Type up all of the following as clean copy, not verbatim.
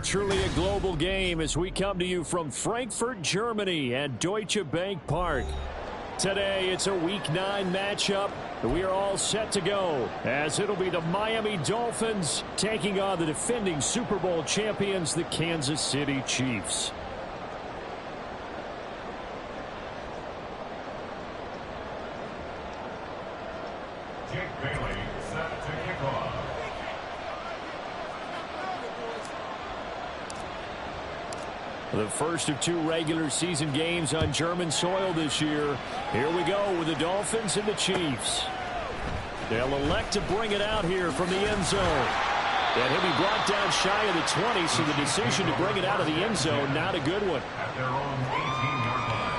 Truly a global game as we come to you from Frankfurt, Germany at Deutsche Bank Park. Today, it's a Week 9 matchup. We are all set to go as it'll be the Miami Dolphins taking on the defending Super Bowl champions, the Kansas City Chiefs. The first of 2 regular season games on German soil this year. Here we go with the Dolphins and the Chiefs. They'll elect to bring it out here from the end zone. And he'll be brought down shy of the 20, so the decision to bring it out of the end zone, not a good one. At their own 18-yard line.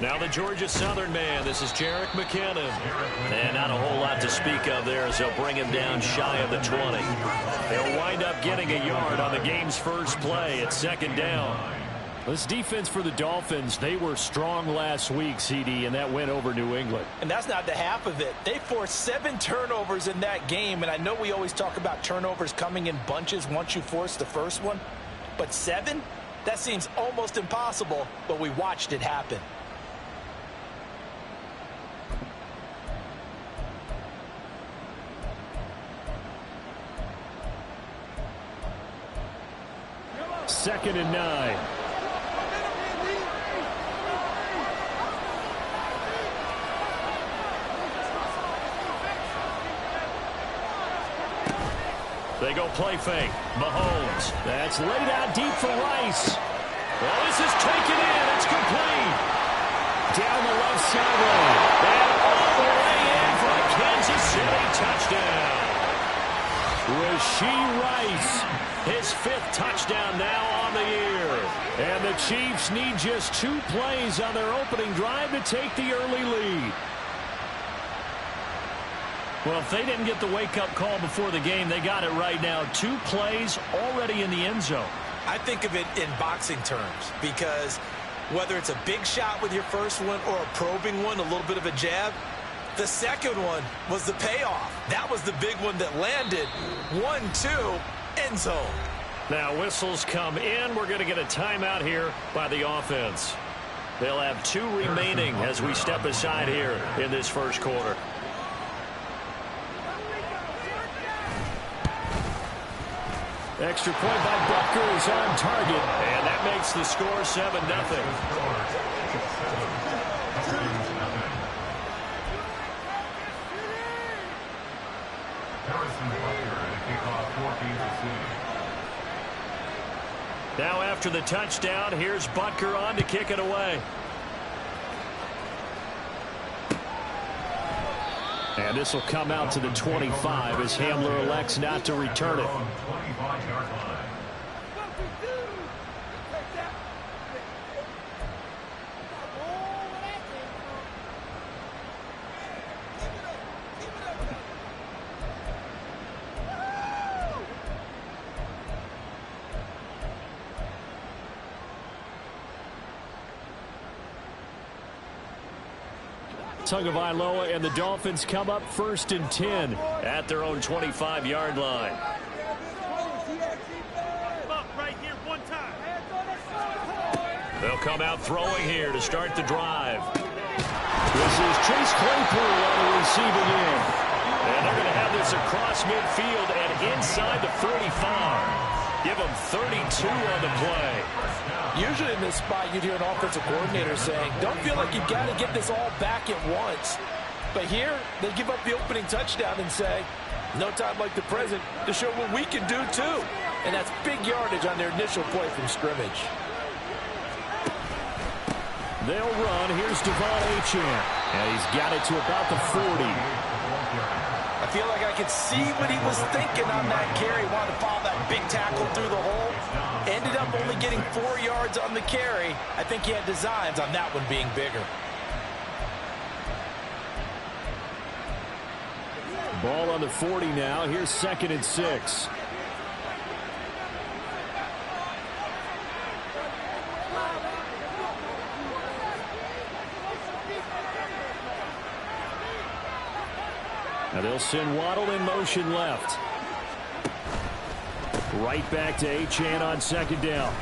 Now the Georgia Southern man, this is Jerick McKinnon. And not a whole lot to speak of there as they'll bring him down shy of the 20. They'll wind up getting a yard on the game's first play at 2nd down. This defense for the Dolphins, they were strong last week, CD, and that went over New England. And that's not the half of it. They forced 7 turnovers in that game, and I know we always talk about turnovers coming in bunches once you force the first one. But 7? That seems almost impossible, but we watched it happen. Second and 9. They go play fake. Mahomes. That's laid out deep for Rice. Well, this is taken in. It's complete. Down the left sideline. And all the way in for a Kansas City touchdown. Rashee Rice, his 5th touchdown now on the year. And the Chiefs need just 2 plays on their opening drive to take the early lead. Well, if they didn't get the wake-up call before the game, they got it right now. 2 plays already in the end zone. I think of it in boxing terms because whether it's a big shot with your first one or a probing one, a little bit of a jab, the second one was the payoff. That was the big one that landed. 1-2, end zone. Now whistles come in. We're going to get a timeout here by the offense. They'll have 2 remaining as we step aside here in this first quarter. Extra point by Butker is on target, and that makes the score 7-0. Now after the touchdown, here's Butker on to kick it away. And this will come out to the 25 as Hamler elects not to return it. Tagovailoa and the Dolphins come up 1st and 10 at their own 25-yard line. They'll come out throwing here to start the drive. This is Chase Claypool on the receiving end. And they're going to have this across midfield and inside the 45. Give them 32 on the play. Usually in this spot, you'd hear an offensive coordinator saying, don't feel like you've got to get this all back at once. But here, they give up the opening touchdown and say, no time like the present to show what we can do too. And that's big yardage on their initial play from scrimmage. They'll run. Here's Devon Achane. And he's got it to about the 40. I feel like I could see what he was thinking on that carry. Wanted to follow that big tackle through the hole. Ended up only getting 4 yards on the carry. I think he had designs on that one being bigger. Ball on the 40 now. Here's 2nd and 6. Now they'll send Waddle in motion left. Right back to Achane on 2nd down.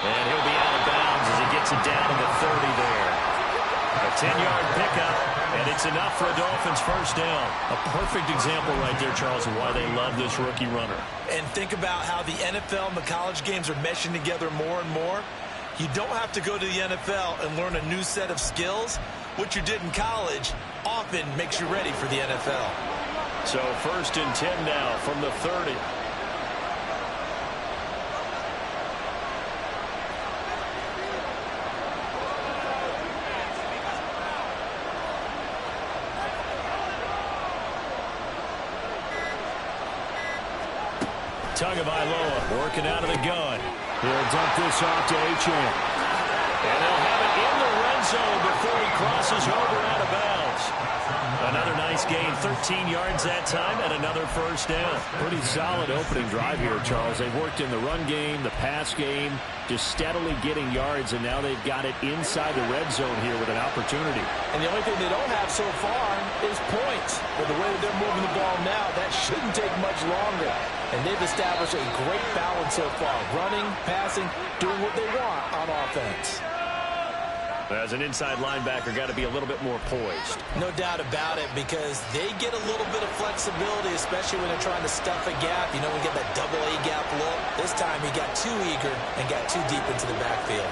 And he'll be out of bounds as he gets it down to the 30 there. A 10-yard pickup, and it's enough for a Dolphins first down. A perfect example right there, Charles, of why they love this rookie runner. And think about how the NFL and the college games are meshing together more and more. You don't have to go to the NFL and learn a new set of skills. What you did in college often makes you ready for the NFL. So 1st and 10 now from the 30. Tagovailoa working out of the gun. He'll dump this off to Achane. And they'll have it in the red zone before he crosses over out of bounds. Another nice gain, 13 yards that time, and another first down. Pretty solid opening drive here, Charles. They've worked in the run game, the pass game, just steadily getting yards, and now they've got it inside the red zone here with an opportunity. And the only thing they don't have so far is points. But the way that they're moving the ball now, that shouldn't take much longer. And they've established a great balance so far. Running, passing, doing what they want on offense. As an inside linebacker, got to be a little bit more poised. No doubt about it, because they get a little bit of flexibility, especially when they're trying to stuff a gap. You know, we get that double A gap look. This time he got too eager and got too deep into the backfield.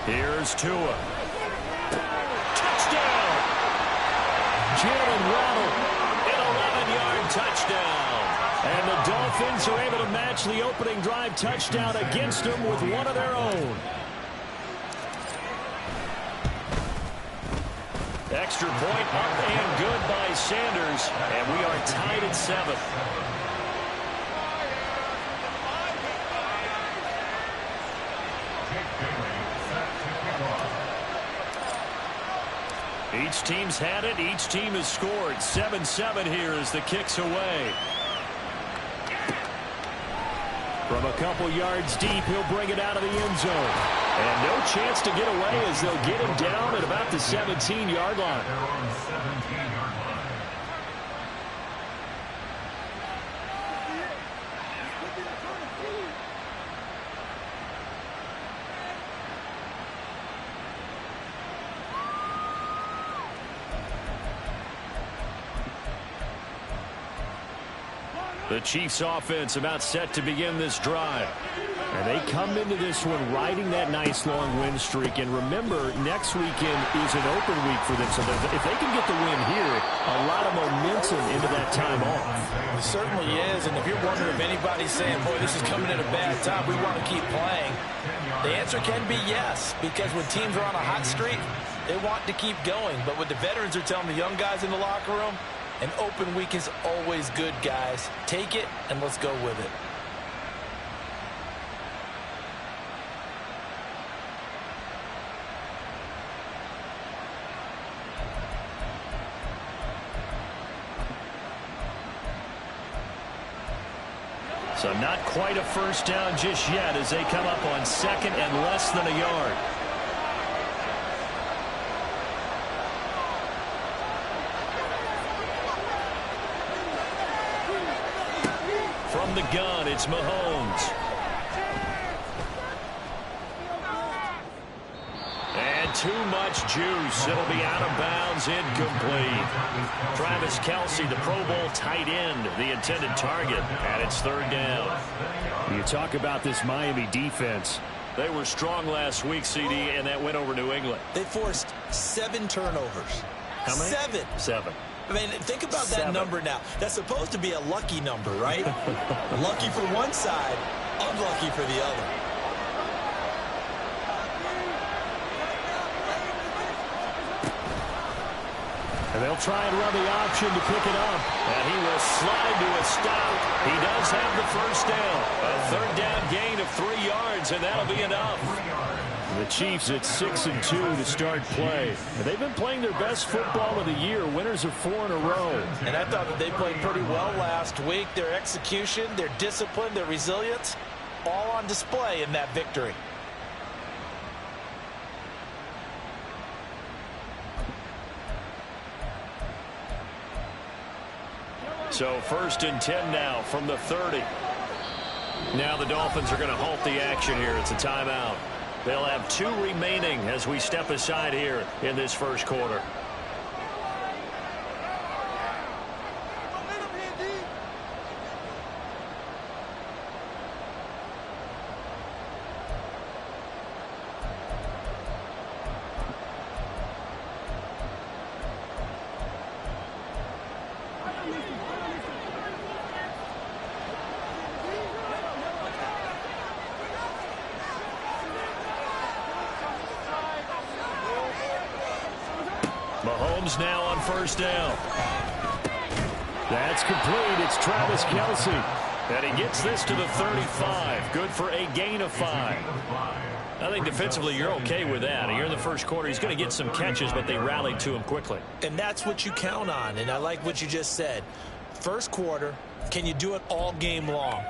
Here's Tua. Touchdown! Jalen Waddle, an 11-yard touchdown. And the Dolphins are able to match the opening drive touchdown against them with one of their own. Extra point up and good by Sanders. And we are tied at 7. Each team's had it. Each team has scored. 7-7 here as the kick's away. From a couple yards deep, he'll bring it out of the end zone. And no chance to get away as they'll get him down at about the 17-yard line. The Chiefs offense about set to begin this drive. And they come into this one riding that nice long win streak. And remember, next weekend is an open week for them. So if they can get the win here, a lot of momentum into that time off. It certainly is. And if you're wondering if anybody's saying, boy, this is coming at a bad time, we want to keep playing, the answer can be yes. Because when teams are on a hot streak, they want to keep going. But what the veterans are telling the young guys in the locker room, an open week is always good, guys. Take it, and let's go with it. So not quite a first down just yet as they come up on 2nd and less than a yard. From the gun, it's Mahomes. And too much juice. It'll be out of bounds, incomplete. Travis Kelce, the Pro Bowl tight end, the intended target, and it's 3rd down. You talk about this Miami defense. They were strong last week, CD, and that went over New England. They forced 7 turnovers. How many? 7. 7. I mean, think about that number now. That's supposed to be a lucky number, right? Lucky for one side, unlucky for the other. And they'll try and run the option to pick it up. And he will slide to a stop. He does have the first down. A third down gain of 3 yards, and that'll be enough. The Chiefs at 6-2 to start play. And they've been playing their best football of the year, winners of 4 in a row. And I thought that they played pretty well last week. Their execution, their discipline, their resilience, all on display in that victory. So 1st and 10 now from the 30. Now the Dolphins are going to halt the action here. It's a timeout. They'll have 2 remaining as we step aside here in this first quarter. Mahomes now on first down. That's complete. It's Travis Kelce. And he gets this to the 35. Good for a gain of 5. I think defensively you're okay with that. Here in the first quarter, he's going to get some catches, but they rallied to him quickly. And that's what you count on. And I like what you just said. First quarter, can you do it all game long?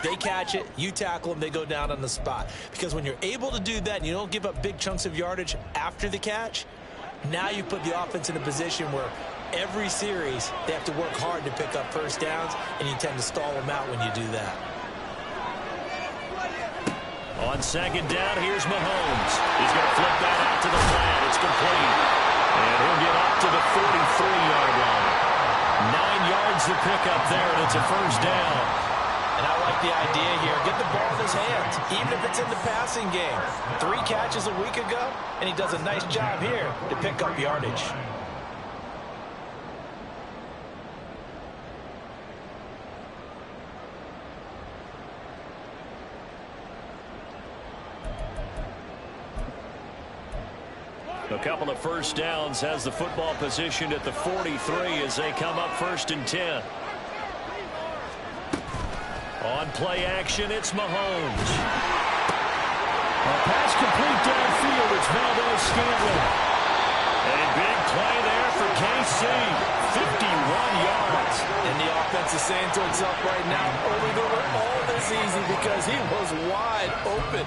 They catch it, you tackle them, they go down on the spot. Because when you're able to do that and you don't give up big chunks of yardage after the catch, now you put the offense in a position where every series they have to work hard to pick up first downs, and you tend to stall them out when you do that. On second down, here's Mahomes. He's going to flip that out to the flat. It's complete. And he'll get up to the 43-yard line. 9 yards to pick up there, and it's a first down. And I like the idea here. Get the ball in his hands, even if it's in the passing game. 3 catches a week ago, and he does a nice job here to pick up yardage. A couple of first downs has the football positioned at the 43 as they come up 1st and 10. On play action, it's Mahomes. A pass complete downfield. It's Valdez-Scantling. A big play there for KC. 51 yards. And the offense is saying to itself right now, we do it all this easy because he was wide open.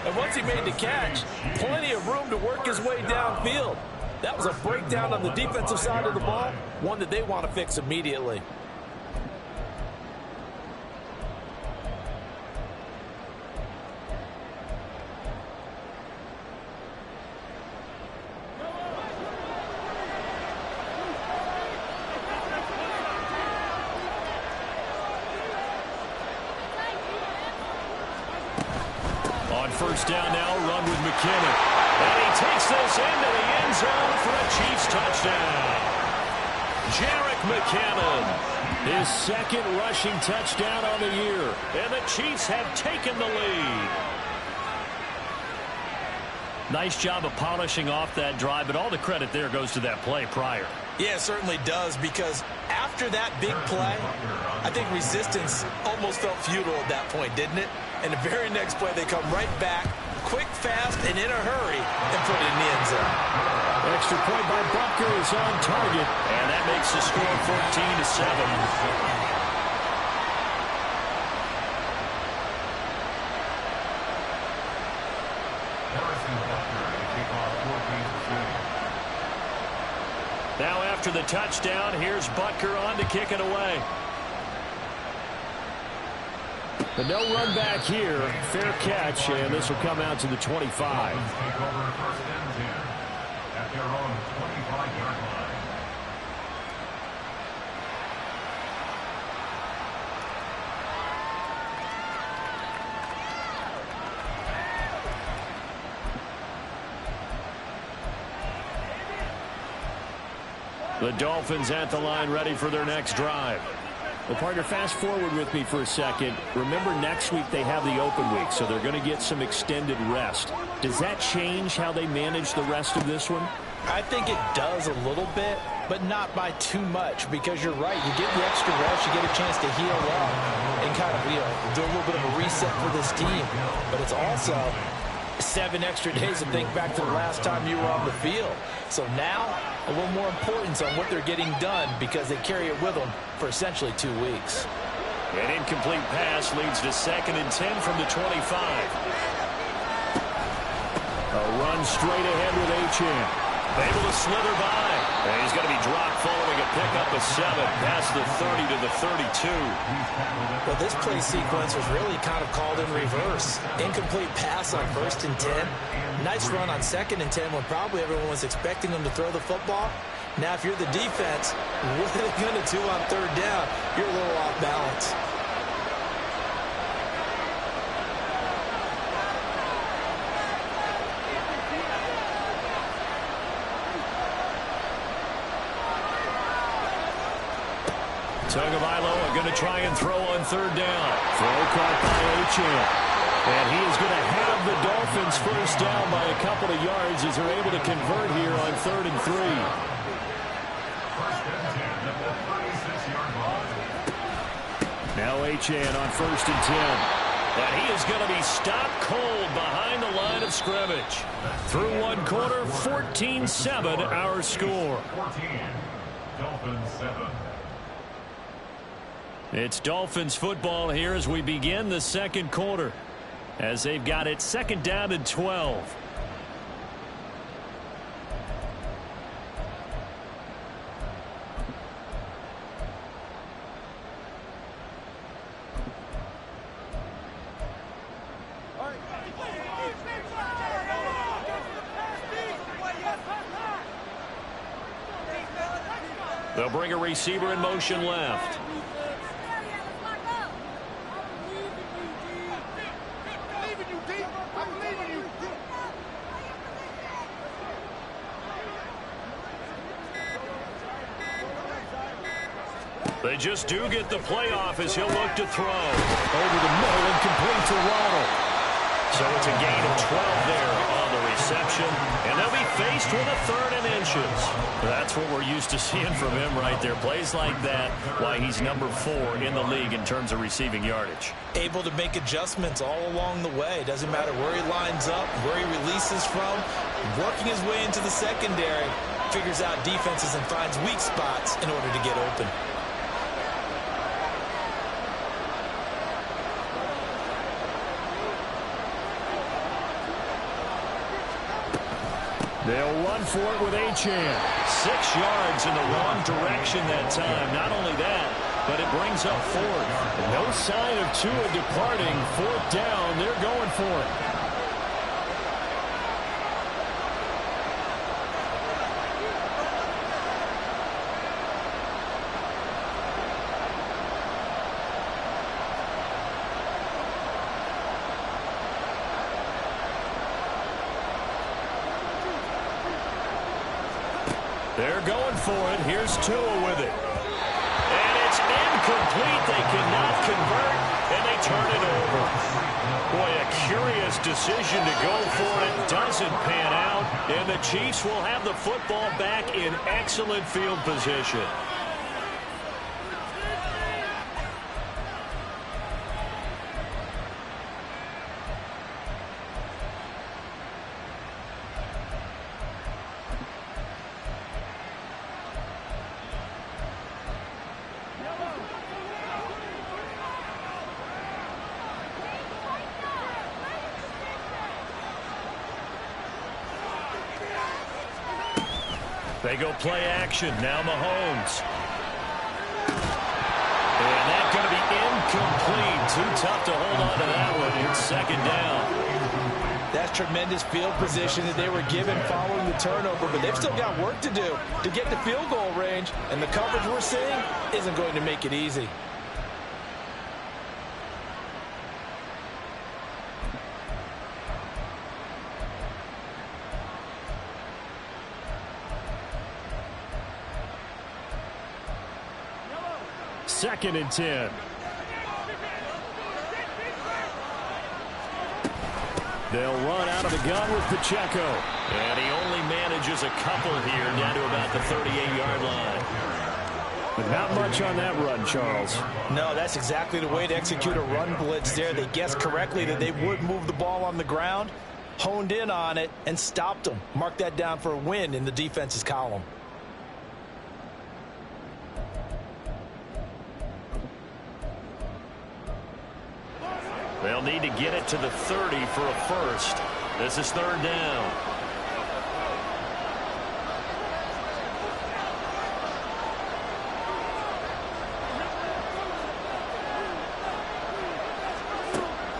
And once he made the catch, plenty of room to work his way downfield. That was a breakdown on the defensive side of the ball, one that they want to fix immediately. First down now, run with McKinnon. And he takes this into the end zone for a Chiefs touchdown. Jerick McKinnon, his 2nd rushing touchdown on the year. And the Chiefs have taken the lead. Nice job of polishing off that drive, but all the credit there goes to that play prior. Yeah, it certainly does, because after that big play, I think resistance almost felt futile at that point, didn't it? And the very next play, they come right back, quick, fast, and in a hurry, and put it in the end zone. Extra point by Butker is on target, and that makes the score 14-7. Now after the touchdown, here's Butker on to kick it away. But no run back here. Fair catch, and this will come out to the 25. Take over 1st and 10 at their own 25-yard line. The Dolphins at the line, ready for their next drive. Well, partner, fast forward with me for a second. Remember, next week they have the open week, so they're going to get some extended rest. Does that change how they manage the rest of this one? I think it does a little bit, but not by too much, because you're right. You get the extra rest, you get a chance to heal up and kind of, do a little bit of a reset for this team. But it's also 7 extra days to think back to the last time you were on the field. So now, a little more importance on what they're getting done, because they carry it with them for essentially 2 weeks. An incomplete pass leads to 2nd and 10 from the 25. A run straight ahead with Achane. Able to slither by. And he's going to be dropped following a pickup of 7 past the 30 to the 32. Well, this play sequence was really kind of called in reverse. Incomplete pass on 1st and 10. Nice run on 2nd and 10 when probably everyone was expecting them to throw the football. Now, if you're the defense, what are they going to do on 3rd down? You're a little off balance. Tagovailoa going to try and throw on 3rd down. Throw caught by Achane. And he is going to have the Dolphins first down by a couple of yards as they're able to convert here on 3rd and 3. Now Achane on 1st and 10. And he is going to be stopped cold behind the line of scrimmage. Through 1 quarter, 14-7 our score. 14, Dolphins 7. It's Dolphins football here as we begin the 2nd quarter, as they've got it 2nd down and 12. They'll bring a receiver in motion left. They just do get the playoff as he'll look to throw. Over the middle and complete to Waddle. So it's a gain of 12 there on the reception. And they'll be faced with a 3rd and inches. That's what we're used to seeing from him right there. Plays like that, why he's number 4 in the league in terms of receiving yardage. Able to make adjustments all along the way. Doesn't matter where he lines up, where he releases from. Working his way into the secondary. Figures out defenses and finds weak spots in order to get open. They'll run for it with Achane. 6 yards in the wrong direction that time. Not only that, but it brings up 4th. No sign of Tua departing. 4th down. They're going for it. They're going for it. Here's Tua with it. And it's incomplete. They cannot convert, and they turn it over. Boy, a curious decision to go for it. Doesn't pan out, and the Chiefs will have the football back in excellent field position. They go play action. Now Mahomes. And that's going to be incomplete. Too tough to hold on to that one. It's 2nd down. That's tremendous field position that they were given following the turnover, but they've still got work to do to get the field goal range, and the coverage we're seeing isn't going to make it easy. Second and 10. They'll run out of the gun with Pacheco. And he only manages a couple here, down to about the 38-yard line. But not much on that run, Charles. No, that's exactly the way to execute a run blitz there. They guessed correctly that they would move the ball on the ground, honed in on it, and stopped them. Mark that down for a win in the defense's column. They'll need to get it to the 30 for a first. This is third down.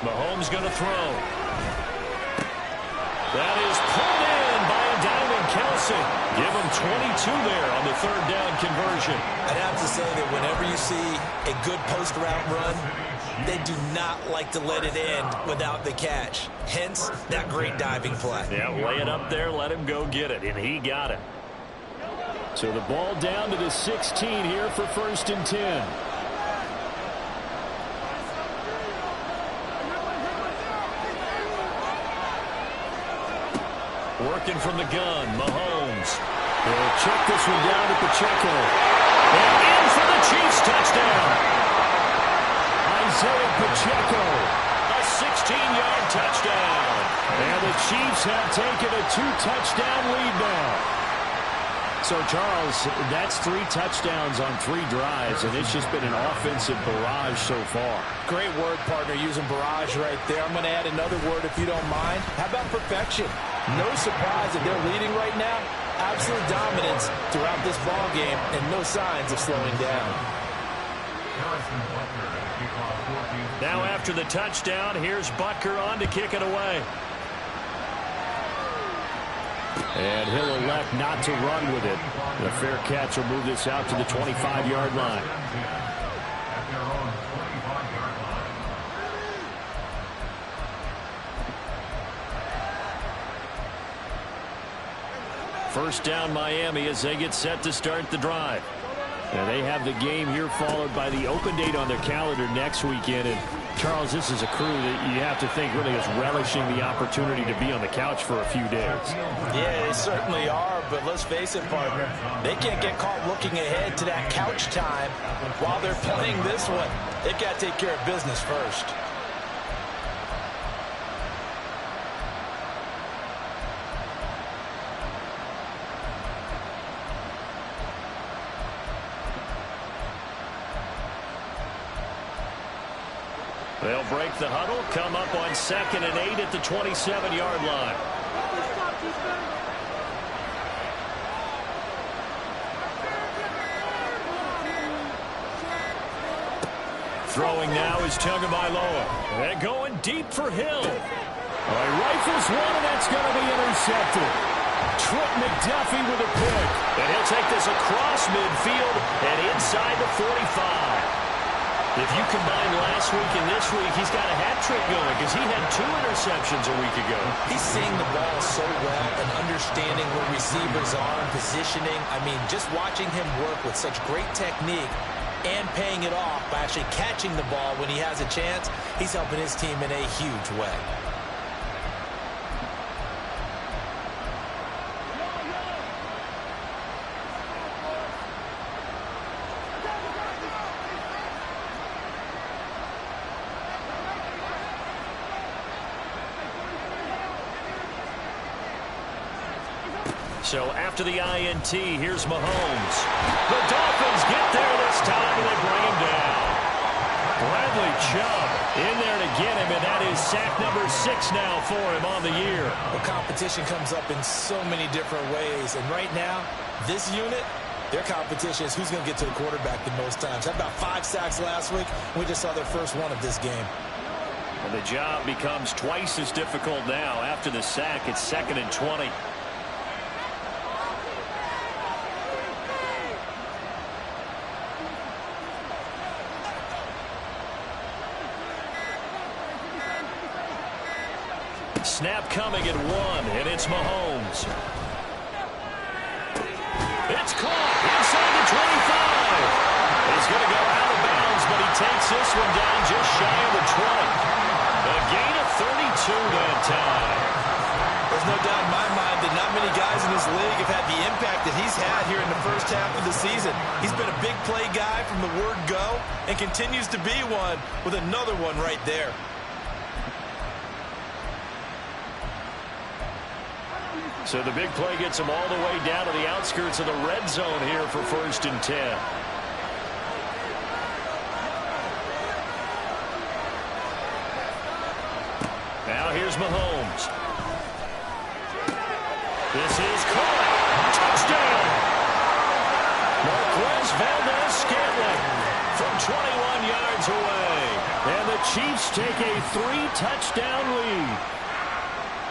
Mahomes going to throw. That is pulled in by a diamond Kelsey. Give him 22 there on the third down conversion. I'd have to say that whenever you see a good post-route run, they do not like to let it end without the catch. Hence, that great diving play. Yeah, lay it up there, let him go get it, and he got it. So the ball down to the 16 here for 1st and 10. Working from the gun, Mahomes. They'll check this one down to Pacheco. And in for the Chiefs touchdown. Isaiah Pacheco. A 16-yard touchdown. And the Chiefs have taken a 2-touchdown lead now. So, Charles, that's 3 touchdowns on 3 drives, and it's just been an offensive barrage so far. Great word, partner, using barrage right there. I'm going to add another word if you don't mind. How about perfection? No surprise that they're leading right now. Absolute dominance throughout this ball game, and no signs of slowing down. Now after the touchdown, here's Butker on to kick it away. And he'll elect not to run with it. The fair catch will move this out to the 25-yard line. First down Miami as they get set to start the drive. And they have the game here followed by the open date on their calendar next weekend. And Charles, this is a crew that you have to think really is relishing the opportunity to be on the couch for a few days. Yeah, they certainly are, but let's face it, partner, they can't get caught looking ahead to that couch time while they're playing this one. They got to take care of business first. They'll break the huddle, come up on 2nd and 8 at the 27-yard line. Throwing now is Tagovailoa. And going deep for Hill. He rifles one, and that's going to be intercepted. Trent McDuffie with a pick. And he'll take this across midfield and inside the 45. If you combine last week and this week, he's got a hat trick going because he had 2 interceptions a week ago. He's seeing the ball so well and understanding where receivers are and positioning. I mean, just watching him work with such great technique and paying it off by actually catching the ball when he has a chance, he's helping his team in a huge way. So after the INT, here's Mahomes. The Dolphins get there this time, and they bring him down. Bradley Chubb in there to get him, and that is sack number 6 now for him on the year. The competition comes up in so many different ways, and right now, this unit, their competition is who's going to get to the quarterback the most times. Had about 5 sacks last week. We just saw their first one of this game. And the job becomes twice as difficult now. After the sack, it's 2nd and 20. Snap coming at 1, and it's Mahomes. It's caught inside the 25. He's going to go out of bounds, but he takes this one down just shy of the 20. A gain of 2 that time. There's no doubt in my mind that not many guys in this league have had the impact that he's had here in the first half of the season. He's been a big play guy from the word go and continues to be one with another one right there. So the big play gets him all the way down to the outskirts of the red zone here for 1st and 10. Now here's Mahomes. This is caught. Touchdown. Marquez Valdez-Scantling from 21 yards away. And the Chiefs take a 3-touchdown lead.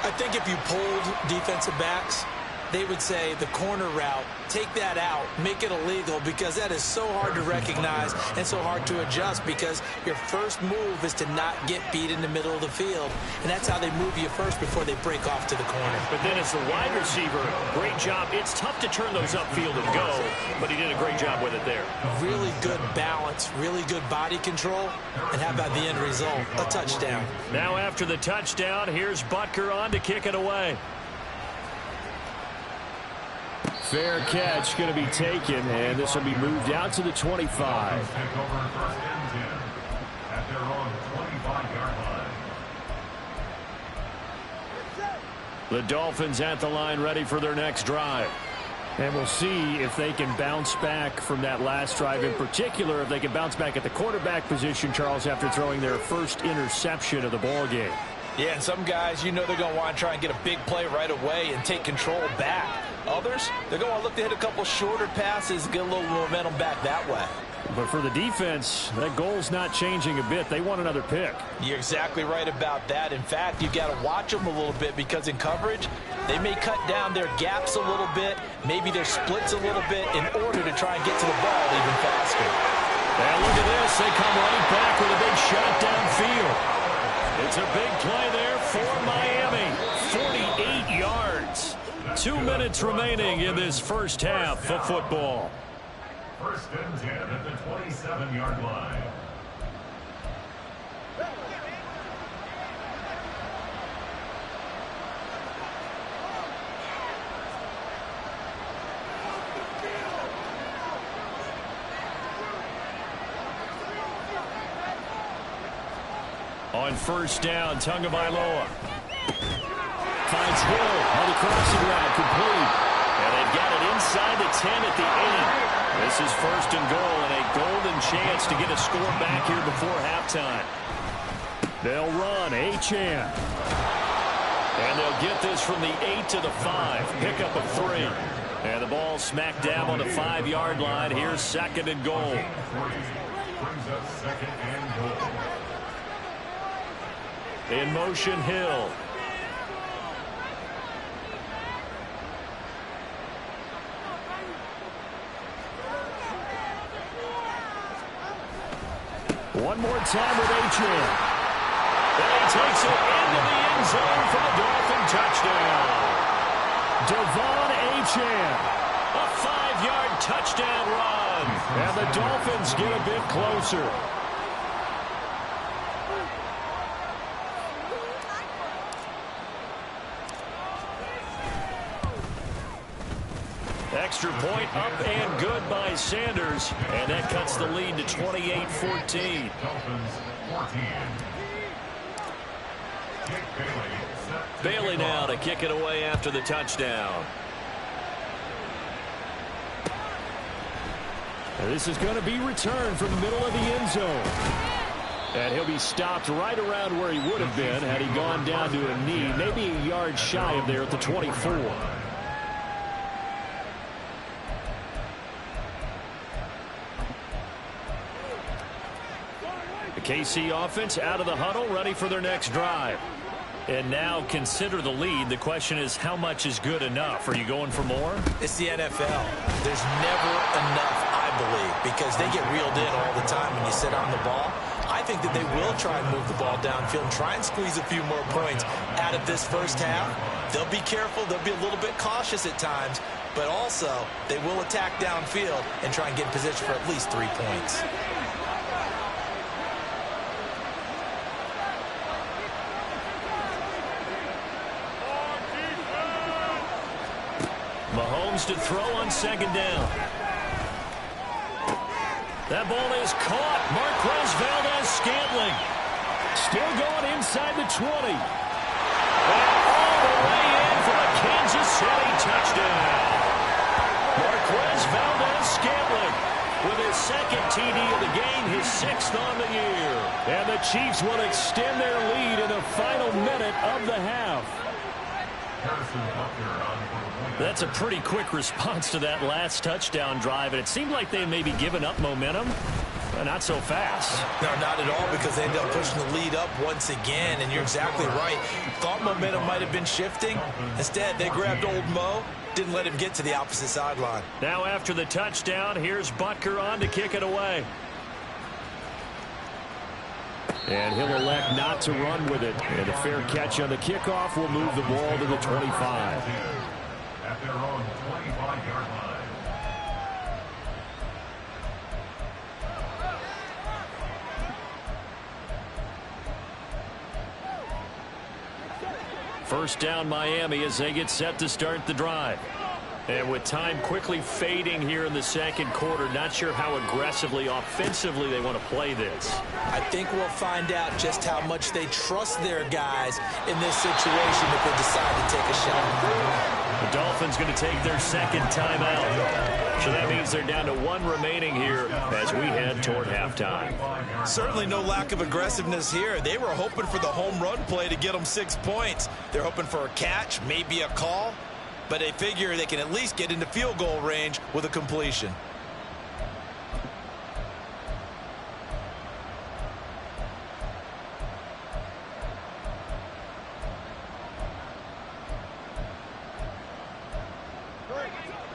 I think if you polled defensive backs, they would say the corner route, take that out, make it illegal, because that is so hard to recognize and so hard to adjust, because your first move is to not get beat in the middle of the field, and that's how they move you first before they break off to the corner. But then as the wide receiver, great job. It's tough to turn those upfield and go, but he did a great job with it there. Really good balance, really good body control, and how about the end result? A touchdown. Now after the touchdown, here's Butker on to kick it away. Fair catch going to be taken, and this will be moved out to the 25. Take over 1st and 10 at their own 25-yard line. The Dolphins at the line, ready for their next drive. And we'll see if they can bounce back from that last drive, in particular if they can bounce back at the quarterback position, Charles, after throwing their first interception of the ball game. Yeah, and some guys, you know they're going to want to try and get a big play right away and take control back. Others, they're going to look to hit a couple shorter passes, get a little momentum back that way. But for the defense, that goal's not changing a bit. They want another pick. You're exactly right about that. In fact, you've got to watch them a little bit, because in coverage, they may cut down their gaps a little bit, maybe their splits a little bit, in order to try and get to the ball even faster. And look at this. They come right back with a big shot downfield. It's a big play there for Miami. 48 yards. 2 minutes remaining in this first half of football. 1st and 10 at the 27-yard line. On 1st down, Tagovailoa Finds Hill on the crossing route, complete. And they've got it inside the 10 at the 8. This is 1st and goal, and a golden chance to get a score back here before halftime. They'll run. Achane. And they'll get this from the 8 to the 5. Pickup of 3. And the ball smack dab on the 5-yard line. Here's 2nd and goal. Brings up 2nd and goal. In motion, Hill. One more time with Achane. And he takes it into the end zone for the Dolphin touchdown. Devon Achane. A 5-yard touchdown run. And the Dolphins get a bit closer. Extra point up and good by Sanders. And that cuts the lead to 28-14. Dolphins 14. Bailey now to kick it away after the touchdown. And this is going to be returned from the middle of the end zone. And he'll be stopped right around where he would have been had he gone down to a knee, maybe a yard shy of there at the 24. The KC offense out of the huddle, ready for their next drive. And now consider the lead. The question is, how much is good enough? Are you going for more? It's the NFL. There's never enough, I believe, because they get reeled in all the time when you sit on the ball. I think that they will try and move the ball downfield and try and squeeze a few more points out of this first half. They'll be careful. They'll be a little bit cautious at times, but also they will attack downfield and try and get in position for at least 3 points. Mahomes to throw on second down. That ball is caught. Marquez Valdes-Scantling. Still going inside the 20. And all the way in for a Kansas City touchdown. Marquez Valdes-Scantling with his second TD of the game, his 6th on the year. And the Chiefs will extend their lead in the final minute of the half. That's a pretty quick response to that last touchdown drive, and it seemed like they may be giving up momentum. Not so fast. No, not at all, because they ended up pushing the lead up once again, and you're exactly right. Thought momentum might have been shifting. Instead, they grabbed old Mo, didn't let him get to the opposite sideline. Now after the touchdown, here's Butker on to kick it away. And he'll elect not to run with it. And a fair catch on the kickoff will move the ball to the 25. At their own 25-yard line. First down Miami as they get set to start the drive. And with time quickly fading here in the second quarter, not sure how aggressively, offensively they want to play this. I think we'll find out just how much they trust their guys in this situation if they decide to take a shot. The Dolphins going to take their second timeout. So that means they're down to 1 remaining here as we head toward halftime. Certainly no lack of aggressiveness here. They were hoping for the home run play to get them 6 points. They're hoping for a catch, maybe a call. But they figure they can at least get into field goal range with a completion.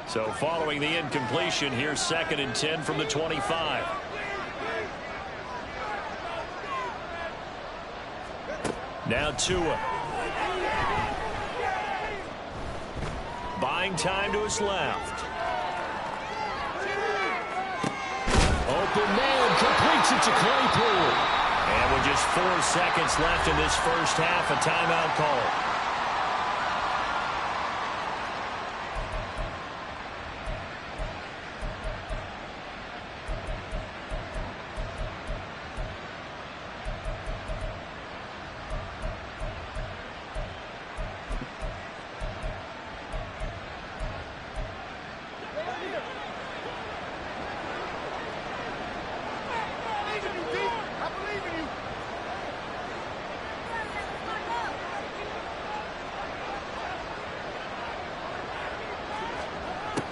So following the incompletion, here's 2nd and 10 from the 25. Now Tua. Buying time to his left. Open man, completes it to Claypool. And with just 4 seconds left in this first half, a timeout call.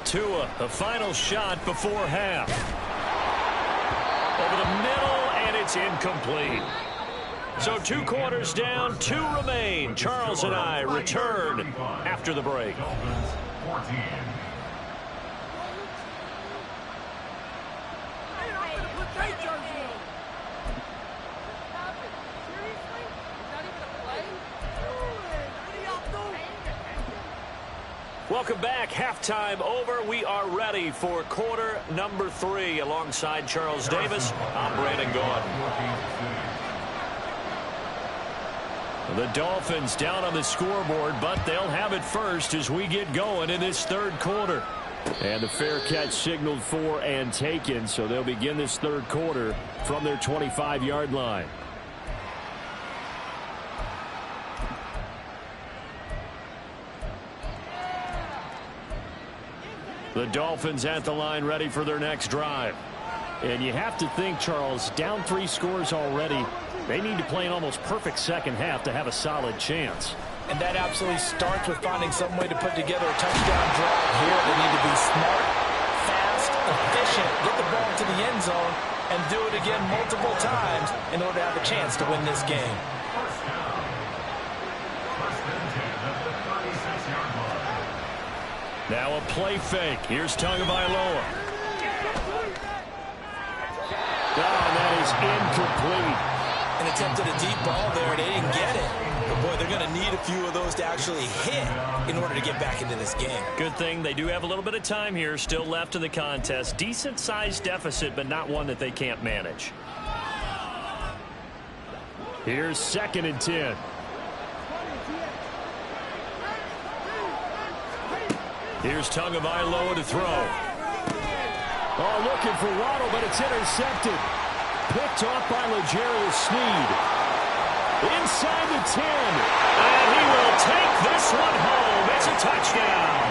Tua, the final shot before half. Over the middle, and it's incomplete. So 2 quarters down, 2 remain. Charles and I return after the break. 14. Welcome back. Halftime over. We are ready for quarter number 3. Alongside Charles Davis, I'm Brandon Gordon. The Dolphins down on the scoreboard, but they'll have it first as we get going in this third quarter. And the fair catch signaled for and taken, so they'll begin this third quarter from their 25-yard line. The Dolphins at the line ready for their next drive. And you have to think, Charles, down 3 scores already. They need to play an almost perfect second half to have a solid chance. And that absolutely starts with finding some way to put together a touchdown drive here. They need to be smart, fast, efficient, get the ball to the end zone, and do it again multiple times in order to have a chance to win this game. Now a play fake. Here's Tagovailoa. Oh, that is incomplete. An attempt at a deep ball there. They didn't get it. But, boy, they're going to need a few of those to actually hit in order to get back into this game. Good thing they do have a little bit of time here still left in the contest. Decent-sized deficit, but not one that they can't manage. Here's 2nd and 10. Here's Tagovailoa to throw. Oh, looking for Waddle, but it's intercepted. Picked off by L'Jarius Sneed. Inside the 10. And he will take this one home. It's a touchdown.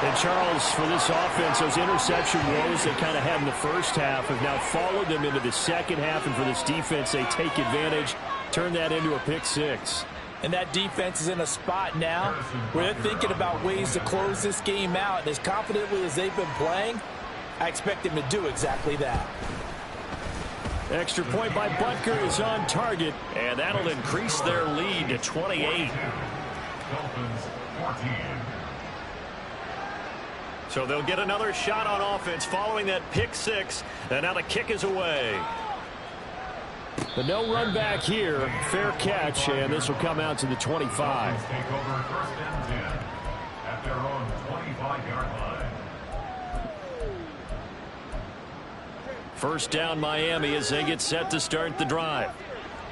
And Charles, for this offense, those interception woes they kind of had in the first half have now followed them into the second half. And for this defense, they take advantage, turn that into a pick six. And that defense is in a spot now where they're thinking about ways to close this game out. And as confidently as they've been playing, I expect them to do exactly that. Extra point by Butker is on target. And that'll increase their lead to 28. Dolphins 14. So they'll get another shot on offense following that pick six. And now the kick is away. The no run back here. Fair catch, and this will come out to the 25. Take over first and 10 at their own 25-yard line. First down Miami as they get set to start the drive.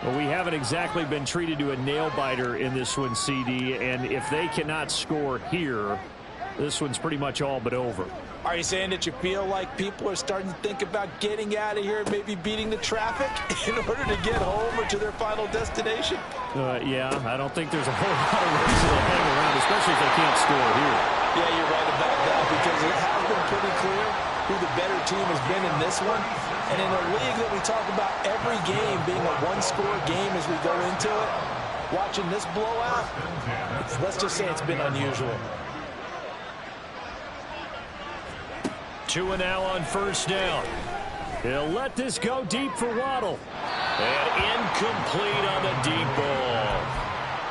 Well, we haven't exactly been treated to a nail-biter in this one, CD, and if they cannot score here, this one's pretty much all but over. Are you saying that you feel like people are starting to think about getting out of here and maybe beating the traffic in order to get home or to their final destination? Yeah, I don't think there's a whole lot of reason to hang around, especially if they can't score here. Yeah, you're right about that because it has been pretty clear who the better team has been in this one. And in a league that we talk about every game being a one-score game as we go into it, watching this blowout, let's just say it's been unusual. Tua now on first down. He'll let this go deep for Waddle. And incomplete on the deep ball.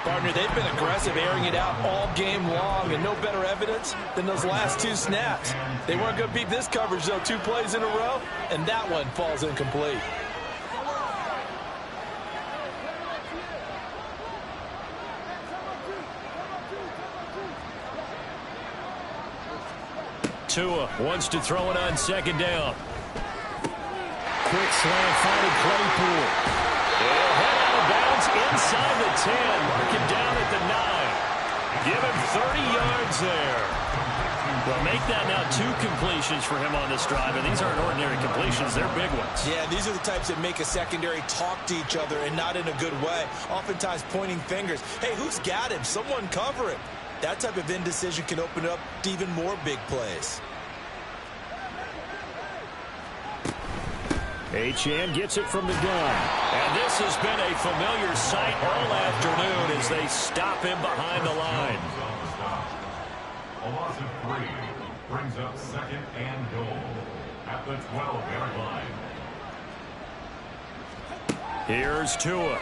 Partner, they've been aggressive, airing it out all game long, and no better evidence than those last two snaps. They weren't going to beat this coverage, though, 2 plays in a row, and that one falls incomplete. Tua wants to throw it on second down. Quick slant, finding Claypool. He'll head out of bounds inside the 10. Mark him down at the 9. Give him 30 yards there. Well, make that now 2 completions for him on this drive, and these aren't ordinary completions. They're big ones. Yeah, these are the types that make a secondary talk to each other and not in a good way, oftentimes pointing fingers. Hey, who's got him? Someone cover it. That type of indecision can open up to even more big plays. Achane gets it from the gun. And this has been a familiar sight all afternoon as they stop him behind the line. A loss of 3 brings up second and goal at the 12-yard line. Here's Tua.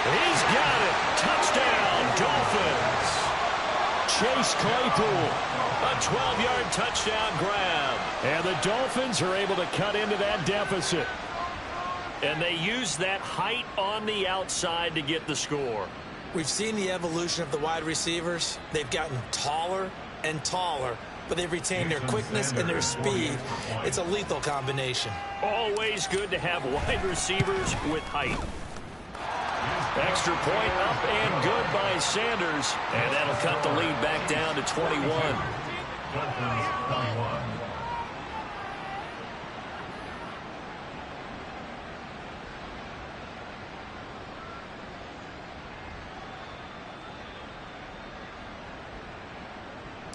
He's got it. Touchdown, Dolphins. Chase Claypool. A 12-yard touchdown grab. And the Dolphins are able to cut into that deficit. And they use that height on the outside to get the score. We've seen the evolution of the wide receivers. They've gotten taller and taller, but they've retained their quickness and their speed. It's a lethal combination. Always good to have wide receivers with height. Extra point up and good by Sanders. And that'll cut the lead back down to 21. Dolphins 21.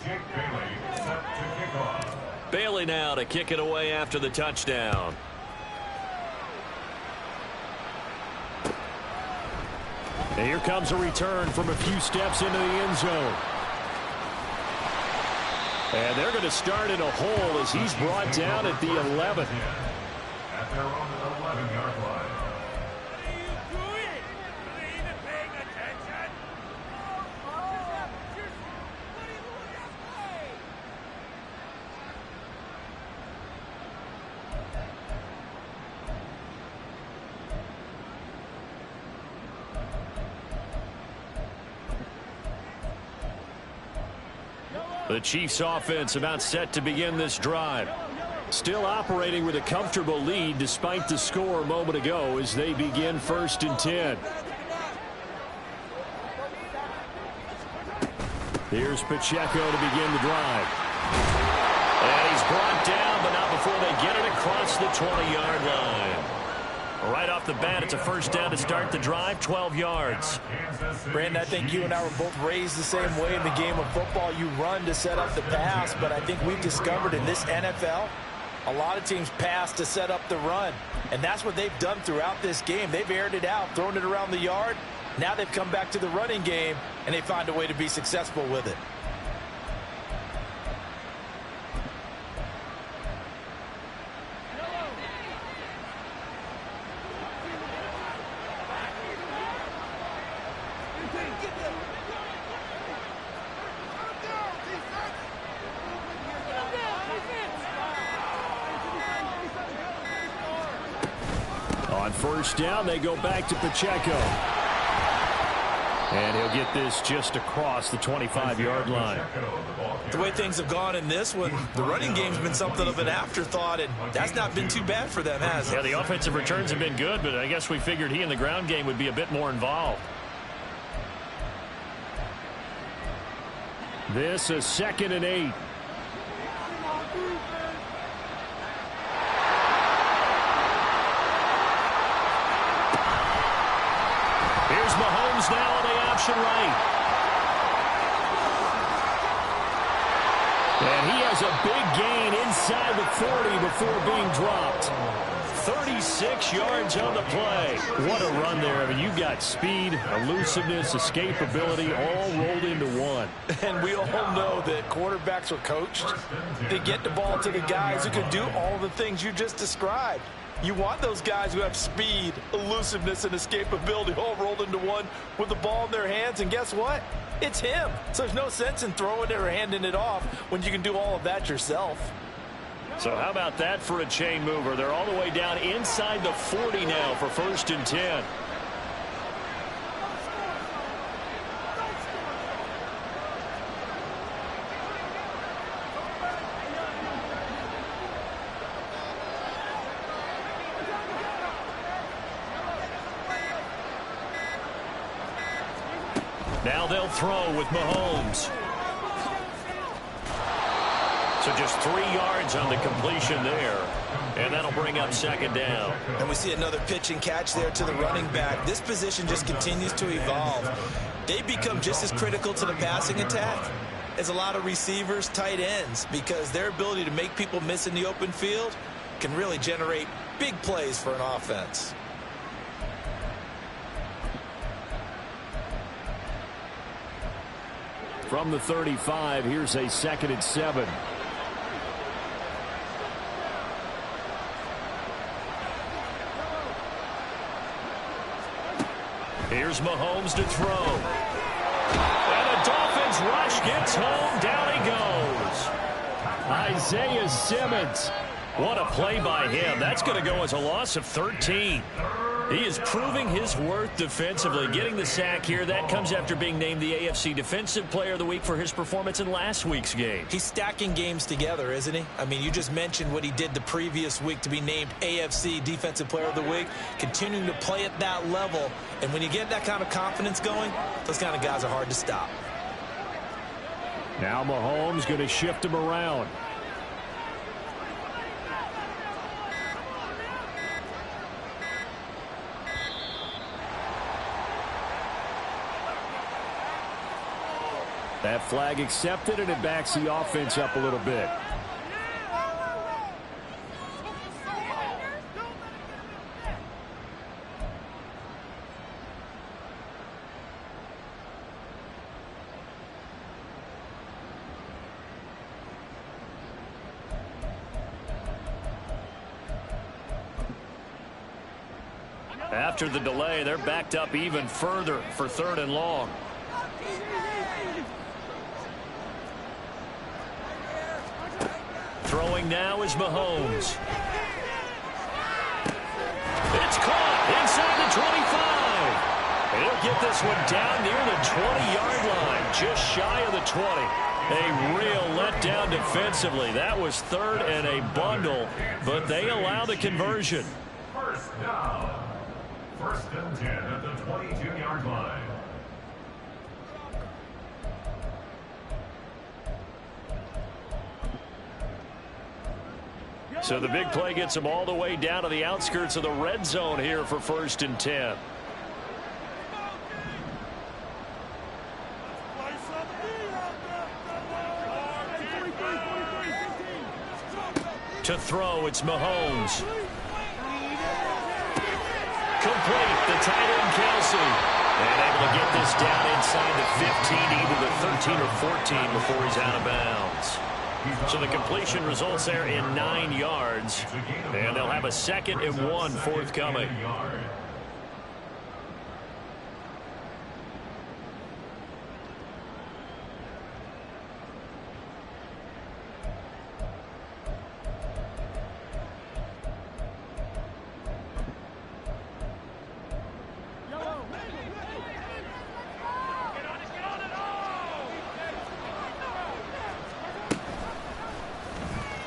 Jake Bailey set to kick off. Bailey now to kick it away after the touchdown. And here comes a return from a few steps into the end zone. And they're going to start in a hole as he's brought down at the 11. At their own 11-yard line. The Chiefs offense about set to begin this drive. Still operating with a comfortable lead despite the score a moment ago as they begin 1st and 10. Here's Pacheco to begin the drive. And he's brought down, but not before they get it across the 20-yard line. Right off the bat, it's a first down to start the drive, 12 yards. Brandon, I think you and I were both raised the same way in the game of football. You run to set up the pass, but I think we've discovered in this NFL, a lot of teams pass to set up the run. And that's what they've done throughout this game. They've aired it out, thrown it around the yard. Now they've come back to the running game, and they find a way to be successful with it. On first down, they go back to Pacheco. And he'll get this just across the 25-yard line. The way things have gone in this one, the running game's been something of an afterthought, and that's not been too bad for them, has it? Yeah, the offensive returns have been good, but I guess we figured he in the ground game would be a bit more involved. This is 2nd and 8. Here's Mahomes now on the option right. And he has a big gain inside the 40 before being dropped. 36 yards on the play. What a run there. I mean, you've got speed, elusiveness, escapability all rolled into one. And we all know that quarterbacks are coached. They get the ball to the guys who can do all the things you just described. You want those guys who have speed, elusiveness, and escapability all rolled into one with the ball in their hands. And guess what? It's him. So there's no sense in throwing it or handing it off when you can do all of that yourself. So how about that for a chain mover? They're all the way down inside the 40 now for 1st and 10. Now they'll throw with Mahomes. So just 3 yards on the completion there. And that'll bring up 2nd down. And we see another pitch and catch there to the running back. This position just continues to evolve. They become just as critical to the passing attack as a lot of receivers, tight ends, because their ability to make people miss in the open field can really generate big plays for an offense. From the 35, here's a 2nd and 7. Here's Mahomes to throw. And the Dolphins rush gets home. Down he goes. Isaiah Simmons. What a play by him. That's going to go as a loss of 13. He is proving his worth defensively. Getting the sack here, that comes after being named the AFC Defensive Player of the Week for his performance in last week's game. He's stacking games together, isn't he? I mean, you just mentioned what he did the previous week to be named AFC Defensive Player of the Week, continuing to play at that level. And when you get that kind of confidence going, those kind of guys are hard to stop. Now Mahomes going to shift him around. That flag accepted, and it backs the offense up a little bit. After the delay, they're backed up even further for 3rd and long. Throwing now is Mahomes. It's caught inside the 25. And he'll get this one down near the 20-yard line, just shy of the 20. A real letdown defensively. That was 3rd and a bundle, but they allow the conversion. First down. 1st and 10 at the 22-yard line. So the big play gets them all the way down to the outskirts of the red zone here for 1st and 10. To throw, it's Mahomes. Complete, the tight end Kelsey. And able to get this down inside the 15, either the 13 or 14 before he's out of bounds. So the completion results there in 9 yards. And they'll have a 2nd and 1 forthcoming.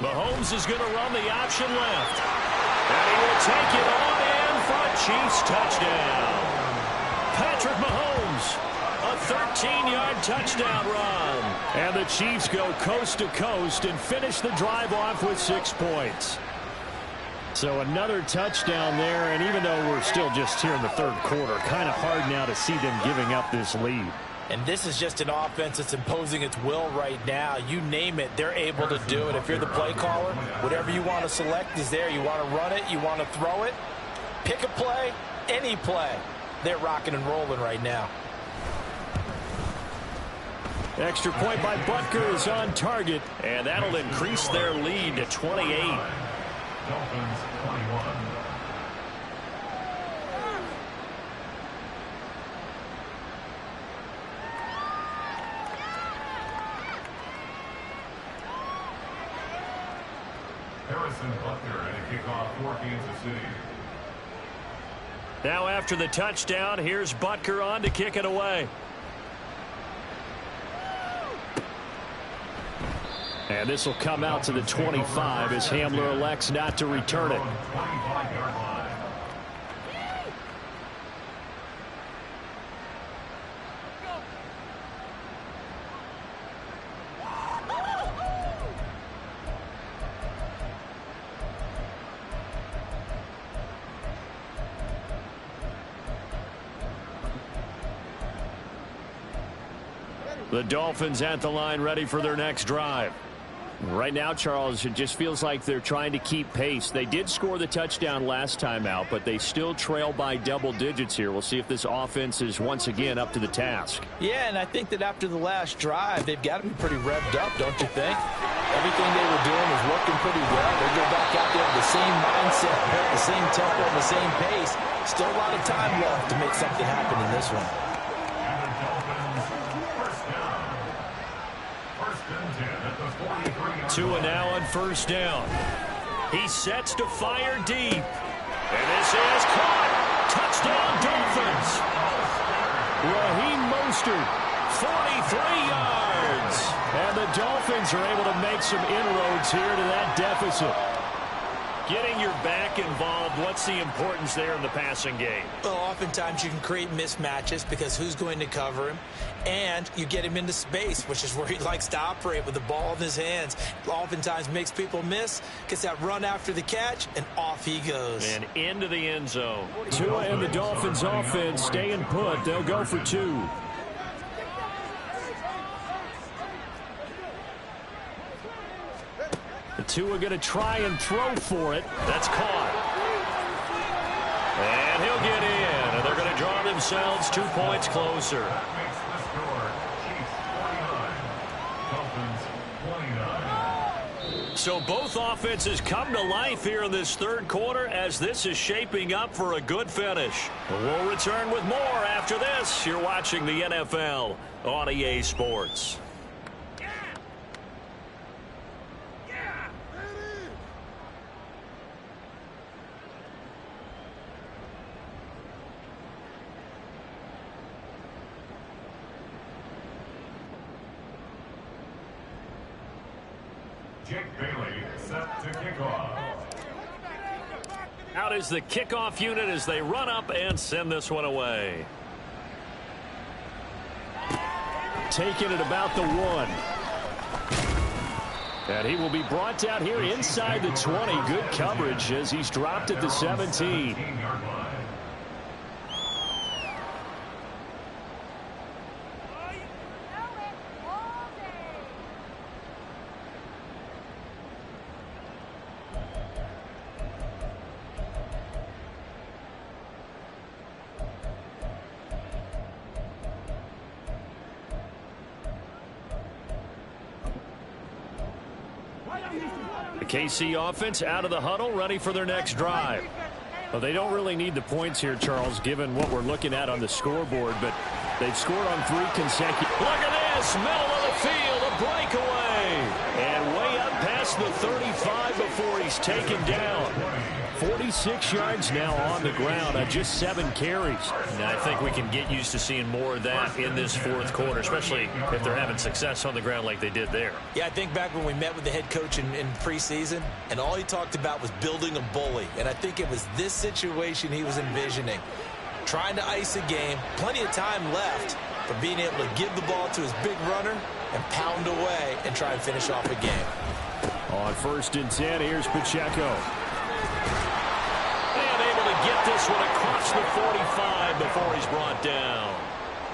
Mahomes is going to run the option left. And he will take it on in for a Chiefs touchdown. Patrick Mahomes, a 13-yard touchdown run. And the Chiefs go coast to coast and finish the drive off with 6 points. So another touchdown there, and even though we're still just here in the 3rd quarter, kind of hard now to see them giving up this lead. And this is just an offense that's imposing its will right now. You name it, they're able to do it. If you're the play caller, whatever you want to select is there. You want to run it, you want to throw it, pick a play, any play. They're rocking and rolling right now. Extra point by Butker is on target. And that'll increase their lead to 28. Dolphins 21. Harrison Butker and a kickoff for Kansas City. Now after the touchdown, here's Butker on to kick it away. And this will come out to the 25 as Hamler elects not to return it. 25-yard line. The Dolphins at the line, ready for their next drive. Right now, Charles, it just feels like they're trying to keep pace. They did score the touchdown last time out, but they still trail by double digits here. We'll see if this offense is once again up to the task. Yeah, and I think that after the last drive, they've got to be pretty revved up, don't you think? Everything they were doing was working pretty well. They go back out there with the same mindset, the same tempo, and the same pace. Still a lot of time left to make something happen in this one. And the Dolphins first down. First and 10 at the 43-yard Tua now on first down. He sets to fire deep. And this is caught. Touchdown Dolphins. Raheem Mostert, 43 yards. and the Dolphins are able to make some inroads here to that deficit. Getting your back involved, what's the importance there in the passing game? Well, oftentimes you can create mismatches because who's going to cover him? And you get him into space, which is where he likes to operate with the ball in his hands. Oftentimes makes people miss, gets that run after the catch, and off he goes. And into the end zone. Tua and the Dolphins offense staying put. They'll go for 2. Tua going to try and throw for it. That's caught. And he'll get in. And they're going to draw themselves 2 points closer. That makes the score Chiefs 49, Dolphins 29. So both offenses come to life here in this third quarter as this is shaping up for a good finish. We'll return with more after this. You're watching the NFL on EA Sports. Jake Bailey set to kick off. Out is the kickoff unit as they run up and send this one away. Taking it about the 1. And he will be brought down here inside the 20. Good coverage as he's dropped at the 17. The KC offense out of the huddle, ready for their next drive. Well, they don't really need the points here, Charles, given what we're looking at on the scoreboard, but they've scored on 3 consecutive. Look at this, middle of the field, a breakaway. And way up past the 35 before he's taken down. 46 yards now on the ground on just 7 carries. And I think we can get used to seeing more of that in this fourth quarter, especially if they're having success on the ground like they did there. Yeah, I think back when we met with the head coach in preseason, and all he talked about was building a bully. And I think it was this situation he was envisioning. Trying to ice a game, plenty of time left for being able to give the ball to his big runner and pound away and try and finish off a game. On 1st and 10, here's Pacheco. And able to get this one across the 45 before he's brought down.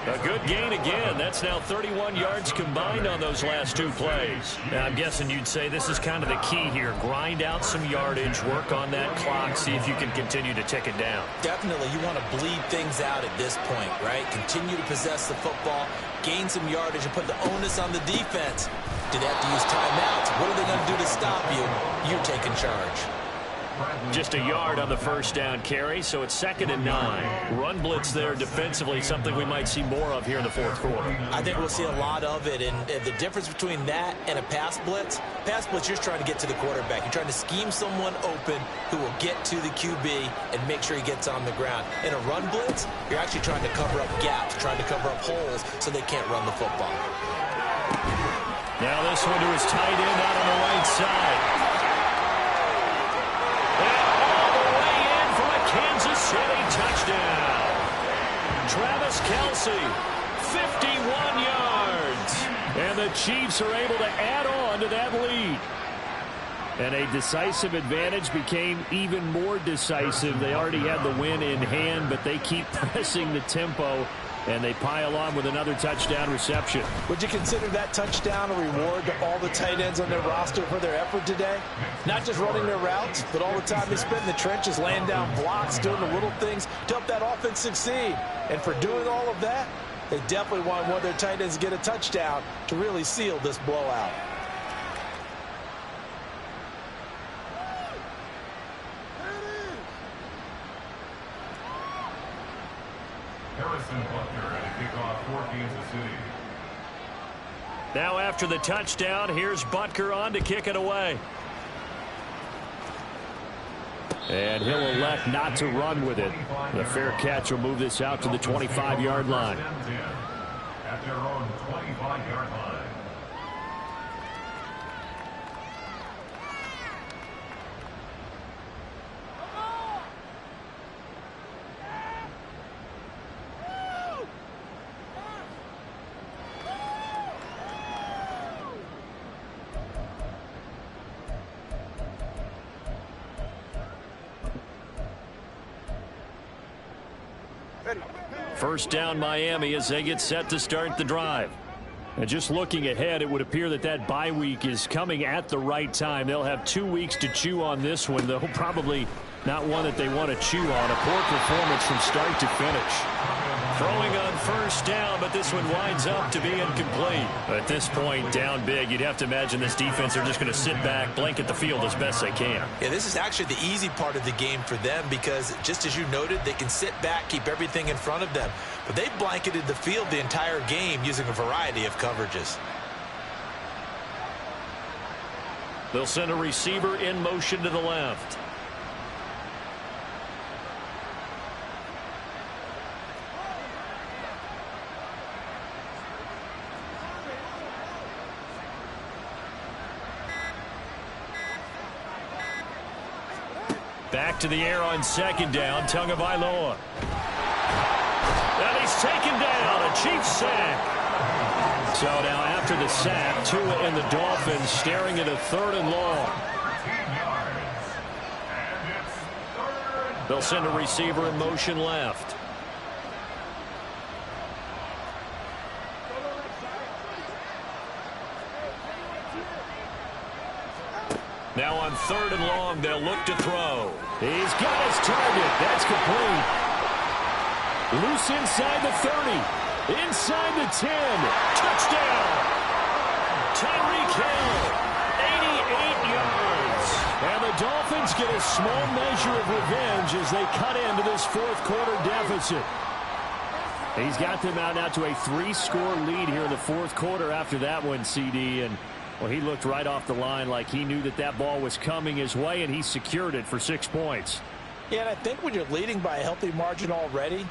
A good gain again. That's now 31 yards combined on those last 2 plays. Now, I'm guessing you'd say this is kind of the key here. Grind out some yardage, work on that clock, see if you can continue to tick it down. Definitely, you want to bleed things out at this point, right? Continue to possess the football, gain some yardage, and put the onus on the defense. Do they have to use timeouts? What are they going to do to stop you? You're taking charge. Just a yard on the 1st down carry, so it's 2nd and 9. Run blitz there defensively, something we might see more of here in the 4th quarter. I think we'll see a lot of it, and the difference between that and a pass blitz, you're just trying to get to the quarterback. You're trying to scheme someone open who will get to the QB and make sure he gets on the ground. In a run blitz, you're actually trying to cover up gaps, trying to cover up holes so they can't run the football. Now this one to his tight end out on the right side. Kansas City touchdown. Travis Kelce, 51 yards. And the Chiefs are able to add on to that lead. And a decisive advantage became even more decisive. They already had the win in hand, but they keep pressing the tempo, and they pile on with another touchdown reception. Would you consider that touchdown a reward to all the tight ends on their roster for their effort today? Not just running their routes, but all the time they spent in the trenches, laying down blocks, doing the little things to help that offense succeed. And for doing all of that, they definitely want one of their tight ends to get a touchdown to really seal this blowout. Now after the touchdown, here's Butker on to kick it away. And he'll elect not to run with it. The fair catch will move this out to the 25-yard line. At their own 25-yard line. First down Miami as they get set to start the drive. And just looking ahead, it would appear that that bye week is coming at the right time. They'll have 2 weeks to chew on this one, though probably not one that they want to chew on. A poor performance from start to finish. Throwing on first down, but this one winds up to be incomplete. At this point, down big, you'd have to imagine this defense are just going to sit back, blanket the field as best they can. Yeah, this is actually the easy part of the game for them because, just as you noted, they can sit back, keep everything in front of them. But they've blanketed the field the entire game using a variety of coverages. They'll send a receiver in motion to the left. Back to the air on second down, Tagovailoa. And he's taken down, a Chiefs sack. So now after the sack, Tua and the Dolphins staring at a 3rd and long. They'll send a receiver in motion left. Now on 3rd and long, they'll look to throw. He's got his target. That's complete. Loose inside the 30. Inside the 10. Touchdown! Tyreek Hill, 88 yards. And the Dolphins get a small measure of revenge as they cut into this 4th quarter deficit. He's got them out now to a 3-score lead here in the 4th quarter after that one, CD. And, well, he looked right off the line like he knew that that ball was coming his way, and he secured it for 6 points. Yeah, and I think when you're leading by a healthy margin already,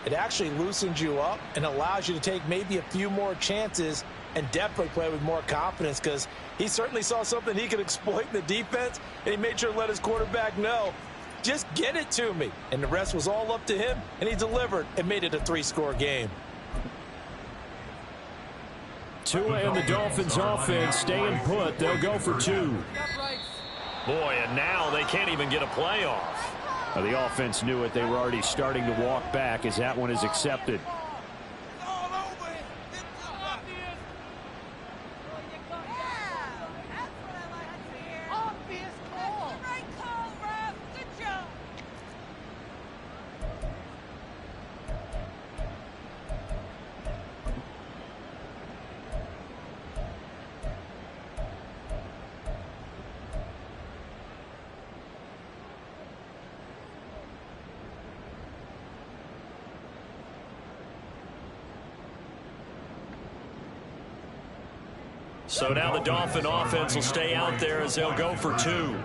it actually loosens you up and allows you to take maybe a few more chances and definitely play with more confidence, because he certainly saw something he could exploit in the defense, and he made sure to let his quarterback know, just get it to me. And the rest was all up to him, and he delivered and made it a 3-score game. Tua and the Dolphins offense staying put. They'll go for 2. Boy, and now they can't even get a playoff. The offense knew it. They were already starting to walk back as that one is accepted. So now the Dolphin offense will stay out there as they'll go for 2.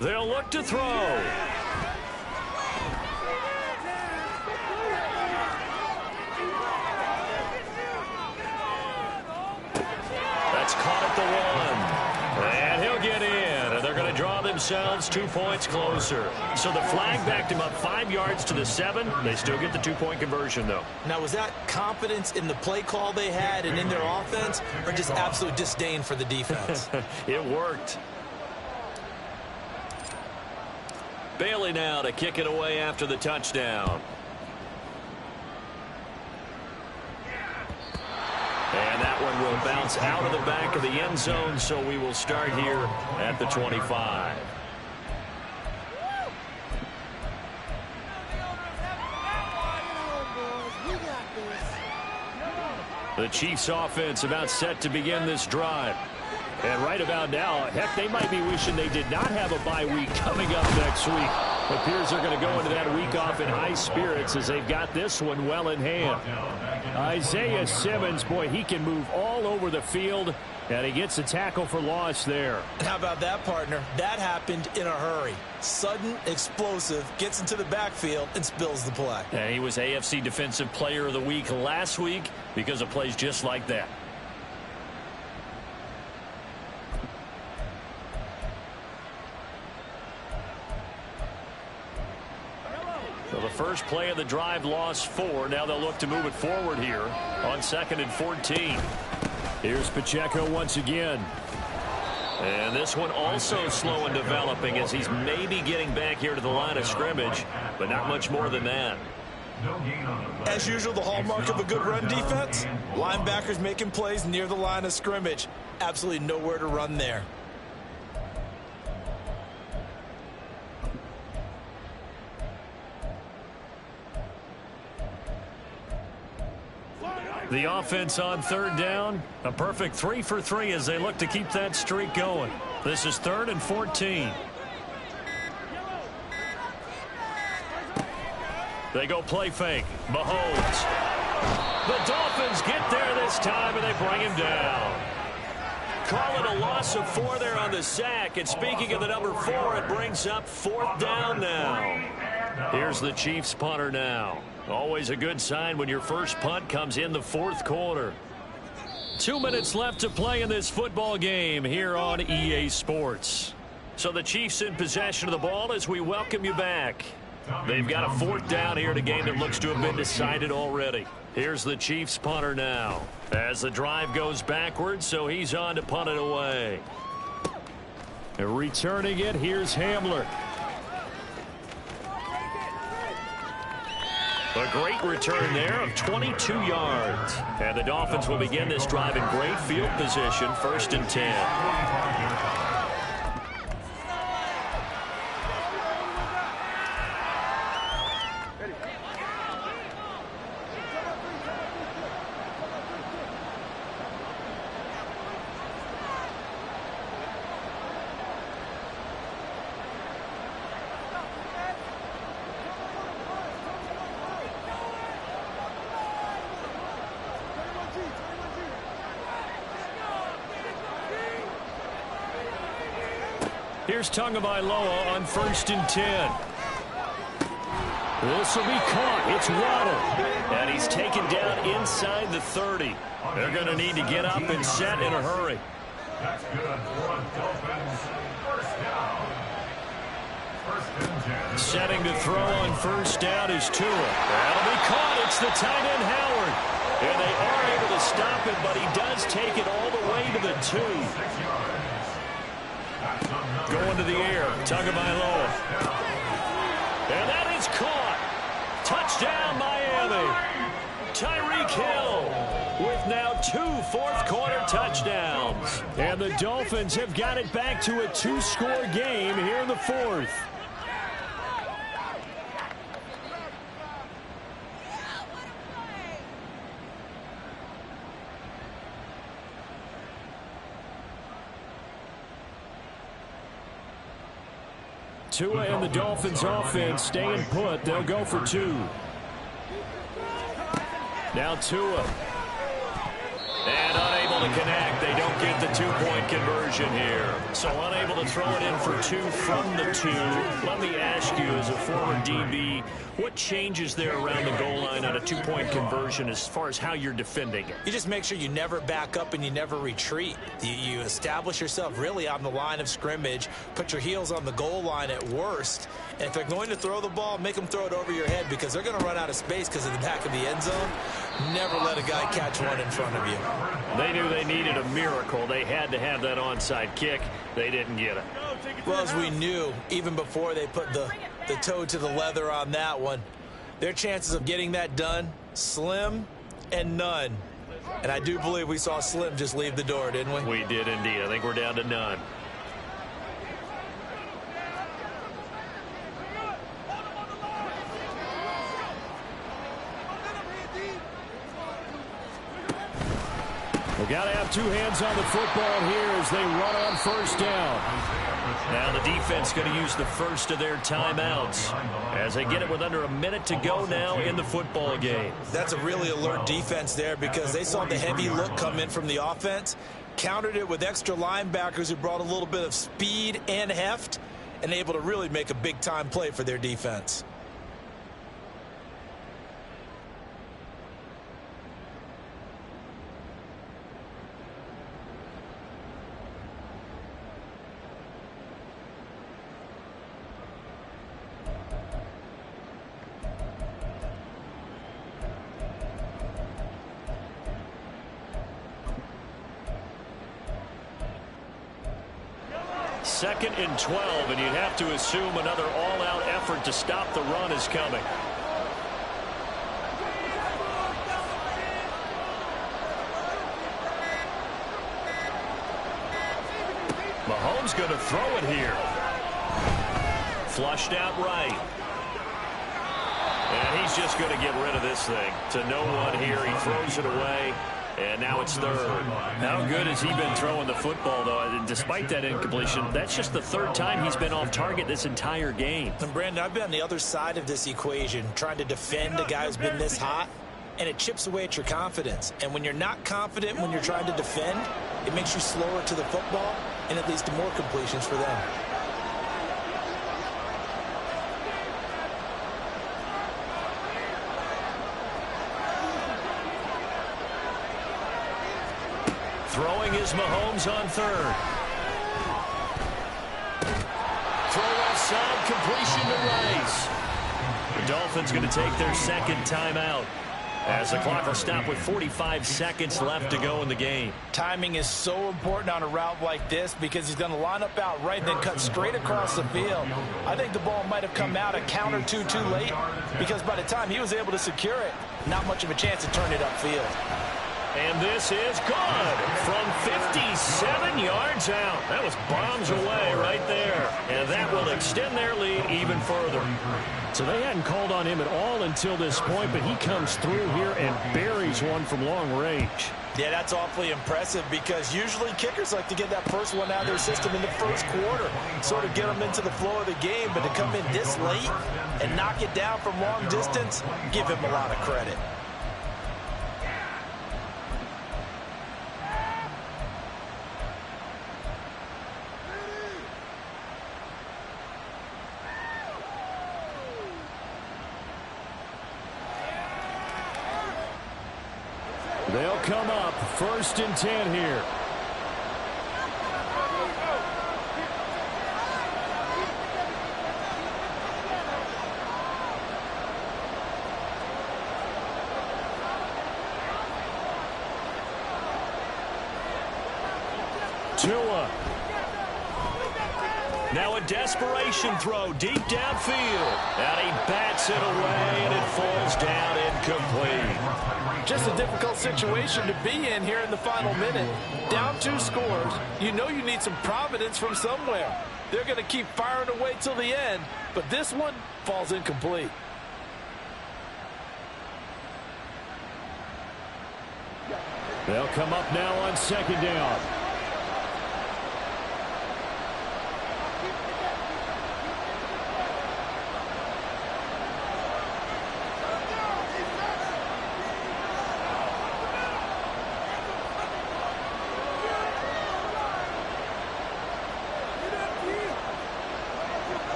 They'll look to throw. That's caught at the 1. And he'll get in. And they're going to draw themselves 2 points closer. So the flag backed him up 5 yards to the 7. They still get the 2-point conversion, though. Now, was that confidence in the play call they had and in their offense, or just absolute disdain for the defense? It worked. Bailey now to kick it away after the touchdown. And that one will bounce out of the back of the end zone, so we will start here at the 25. The Chiefs offense about set to begin this drive. And right about now, heck, they might be wishing they did not have a bye week coming up next week. It appears they're going to go into that week off in high spirits as they've got this one well in hand. Isaiah Simmons, boy, he can move all over the field, and he gets a tackle for loss there. How about that, partner? That happened in a hurry. Sudden, explosive, gets into the backfield and spills the play. And he was AFC Defensive Player of the Week last week because of plays just like that. So the first play of the drive lost 4. Now they'll look to move it forward here on 2nd and 14. Here's Pacheco once again. And this one also slow in developing as he's maybe getting back here to the line of scrimmage, but not much more than that. As usual, the hallmark of a good run defense, linebackers making plays near the line of scrimmage. Absolutely nowhere to run there. The offense on 3rd down, a perfect 3 for 3 as they look to keep that streak going. This is 3rd and 14. They go play fake. Mahomes. The Dolphins get there this time, and they bring him down. Call it a loss of 4 there on the sack. And speaking of the number 4, it brings up 4th down now. Here's the Chiefs punter now. Always a good sign when your first punt comes in the 4th quarter. 2 minutes left to play in this football game here on EA Sports. So the Chiefs in possession of the ball as we welcome you back. They've got a 4th down here in a game that looks to have been decided already. Here's the Chiefs punter now. As the drive goes backwards, so he's on to punt it away. Returning it, here's Hamler. A great return there of 22 yards. And the Dolphins will begin this drive in great field position, 1st and 10. Here's Tagovailoa on 1st and 10. This will be caught. It's Waddle. And he's taken down inside the 30. They're going to need to get up and set in a hurry. That's good for a Dolphins 1st down. 1st and 10. Setting to throw on 1st down is Tua. That'll be caught. It's the tight end Howard. And they are able to stop it, but he does take it all the way to the 2. 6 yards. Going to the air, Tagovailoa. And that is caught. Touchdown, Miami. Tyreek Hill with now 2 fourth-quarter touchdowns. And the Dolphins have got it back to a 2-score game here in the 4th. Tua and the Dolphins offense staying put. They'll go for 2. Now Tua. And unable to connect. They don't get the 2-point conversion here. So unable to throw it in for 2 from the 2. Let me ask you, as a former DB, what changes there around the goal line on a 2-point conversion as far as how you're defending it? You just make sure you never back up and you never retreat. You establish yourself really on the line of scrimmage, put your heels on the goal line at worst. And if they're going to throw the ball, make them throw it over your head because they're going to run out of space because of the back of the end zone. Never let a guy catch one in front of you. They knew they needed a miracle. They had to have that onside kick. They didn't get it. Well, as we knew, even before they put the toe to the leather on that one, their chances of getting that done, slim and none. And I do believe we saw Slim just leave the door, didn't we? We did indeed. I think we're down to none. We've got to have 2 hands on the football here as they run on 1st down. Now the defense going to use the first of their timeouts as they get it with under a minute to go now in the football game. That's a really alert defense there because they saw the heavy look come in from the offense, countered it with extra linebackers who brought a little bit of speed and heft, and able to really make a big-time play for their defense. Second and 12, and you'd have to assume another all-out effort to stop the run is coming. Mahomes going to throw it here. Flushed out right. And he's just going to get rid of this thing. To no one here. He throws it away. And now it's 3rd. How good has he been throwing the football, though? Despite that incompletion, that's just the 3rd time he's been off target this entire game. And Brandon, I've been on the other side of this equation, trying to defend a guy who's been this hot, and it chips away at your confidence. And when you're not confident when you're trying to defend, it makes you slower to the football, and it leads to more completions for them. Throwing is Mahomes on 3rd. Dolphins going to take their second timeout, as the clock will stop with 45 seconds left to go in the game. Timing is so important on a route like this because he's going to line up out right and then cut straight across the field. I think the ball might have come out a count or two too late because by the time he was able to secure it, not much of a chance to turn it upfield. And this is good from 57 yards out. That was bombs away right there. And that will extend their lead even further. So they hadn't called on him at all until this point, but he comes through here and buries one from long range. Yeah, that's awfully impressive because usually kickers like to get that first one out of their system in the first quarter, sort of get them into the flow of the game, but to come in this late and knock it down from long distance, give him a lot of credit. They'll come up 1st and 10 here. Tua. Now a desperation throw deep downfield. And he bats it away, and it falls down incomplete. Just a difficult situation to be in here in the final minute. Down 2 scores. You know you need some providence from somewhere. They're going to keep firing away till the end, but this one falls incomplete. They'll come up now on 2nd down.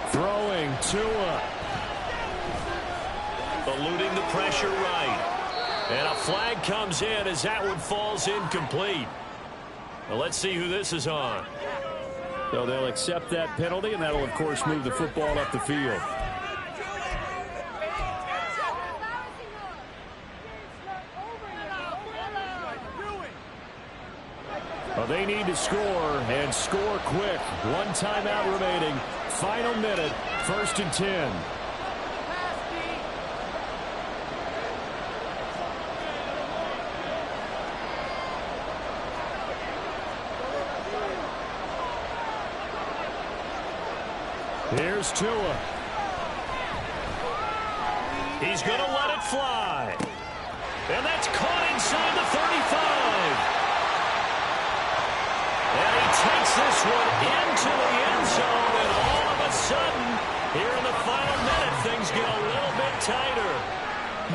Throwing Tua. Eluding the pressure right. And a flag comes in as that one falls incomplete. Well, let's see who this is on. So they'll accept that penalty, and that'll, of course, move the football up the field. Well, they need to score, and score quick. 1 timeout remaining. Final minute, 1st and 10. Here's Tua. He's going to let it fly. And that's caught inside the 35. And he takes this one into the end zone, and all of a sudden, here in the final minute, things get a little bit tighter.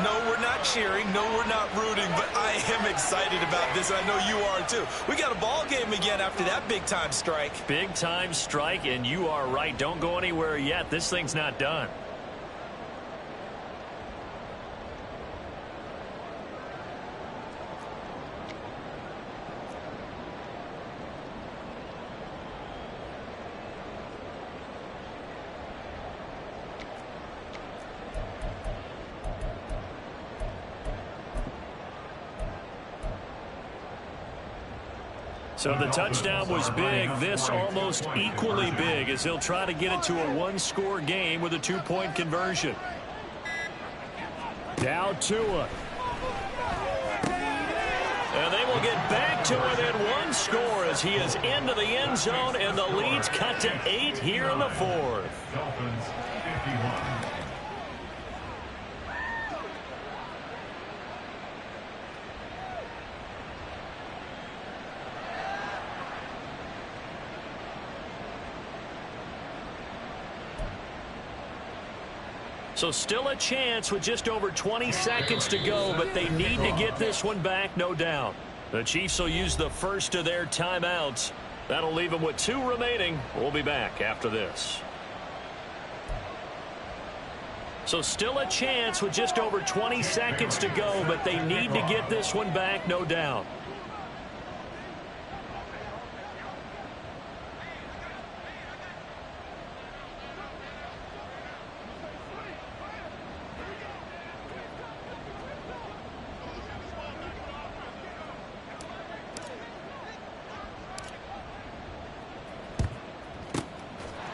No, we're not cheering. No, we're not rooting, but I am excited about this, and I know you are too. We got a ball game again after that big-time strike. Big-time strike, and you are right. Don't go anywhere yet. This thing's not done. So the touchdown was big. This almost equally big as he'll try to get it to a 1-score game with a 2-point conversion. Now Tua. And they will get back to within 1 score as he is into the end zone, and the lead's cut to 8 here in the 4th. Dolphins 51. So still a chance with just over 20 seconds to go, but they need to get this one back, no doubt. The Chiefs will use the first of their timeouts. That'll leave them with 2 remaining. We'll be back after this. So still a chance with just over 20 seconds to go, but they need to get this one back, no doubt.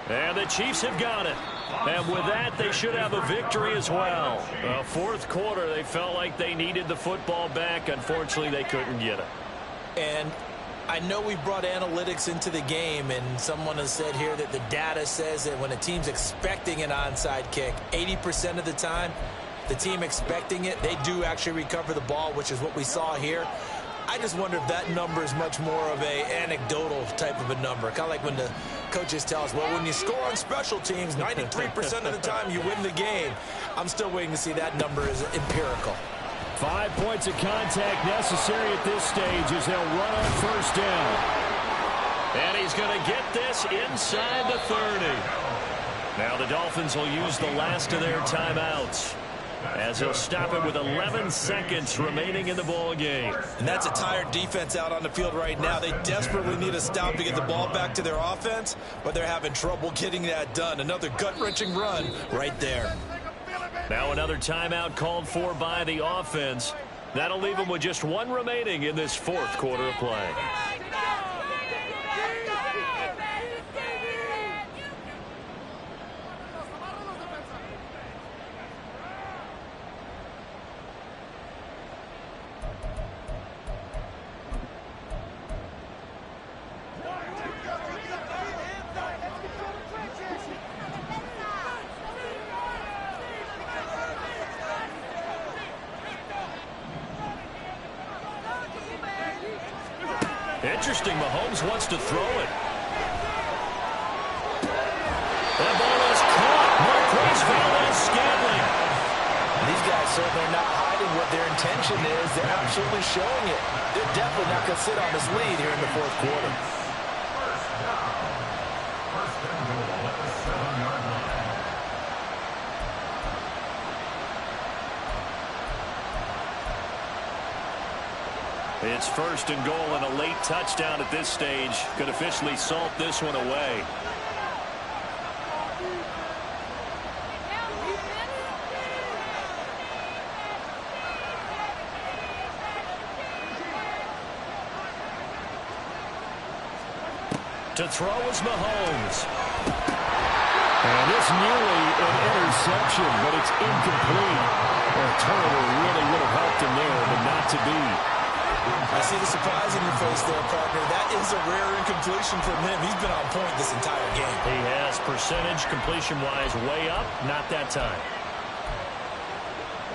And the Chiefs have got it. And with that, they should have a victory as well. Fourth quarter, they felt like they needed the football back. Unfortunately, they couldn't get it. And I know we brought analytics into the game, and someone has said here that the data says that when a team's expecting an onside kick, 80% of the time, the team expecting it, they do actually recover the ball, which is what we saw here. I just wonder if that number is much more of a anecdotal type of a number. Kind of like when the coaches tell us, well, when you score on special teams, 93% of the time you win the game. I'm still waiting to see that number is empirical. 5 points of contact necessary at this stage as they'll run on first down. And he's going to get this inside the 30. Now the Dolphins will use the last of their timeouts, as he'll stop it with 11 seconds remaining in the ball game. And that's a tired defense out on the field right now. They desperately need a stop to get the ball back to their offense, but they're having trouble getting that done. Another gut-wrenching run right there. Now another timeout called for by the offense. That'll leave them with just one remaining in this fourth quarter of play. Interesting, Mahomes wants to throw it. That ball is caught. Marquez Valdes-Scantling. These guys certainly are not hiding what their intention is. They're absolutely showing it. They're definitely not going to sit on this lead here in the fourth quarter. First and goal at the 7-yard line. It's first and goal, and a late touchdown at this stage could officially salt this one away. To throw is Mahomes. And this nearly an interception, but it's incomplete. A turnover really would have helped him there, but not to be. I see the surprise in your face there, partner. That is a rare incompletion from him. He's been on point this entire game. He has percentage completion-wise way up, not that time.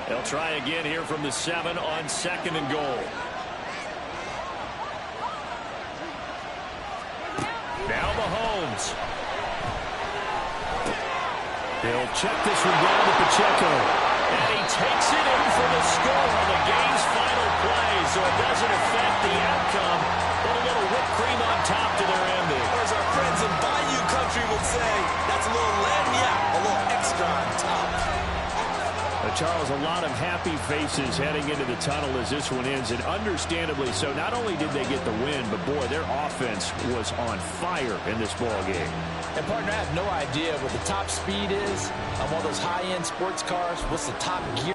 They'll try again here from the 7 on second and goal. Now Mahomes. They'll check this one down to Pacheco. And he takes it in for the score on the game's final play, so it doesn't affect the outcome, but a little whipped cream on top to their ending. Or as our friends in Bayou Country would say, that's a little lagniappe, a little extra on top. Charles, a lot of happy faces heading into the tunnel as this one ends, and understandably so. Not only did they get the win, but boy, their offense was on fire in this ball game. And partner, I have no idea what the top speed is on one of those high-end sports cars. What's the top gear?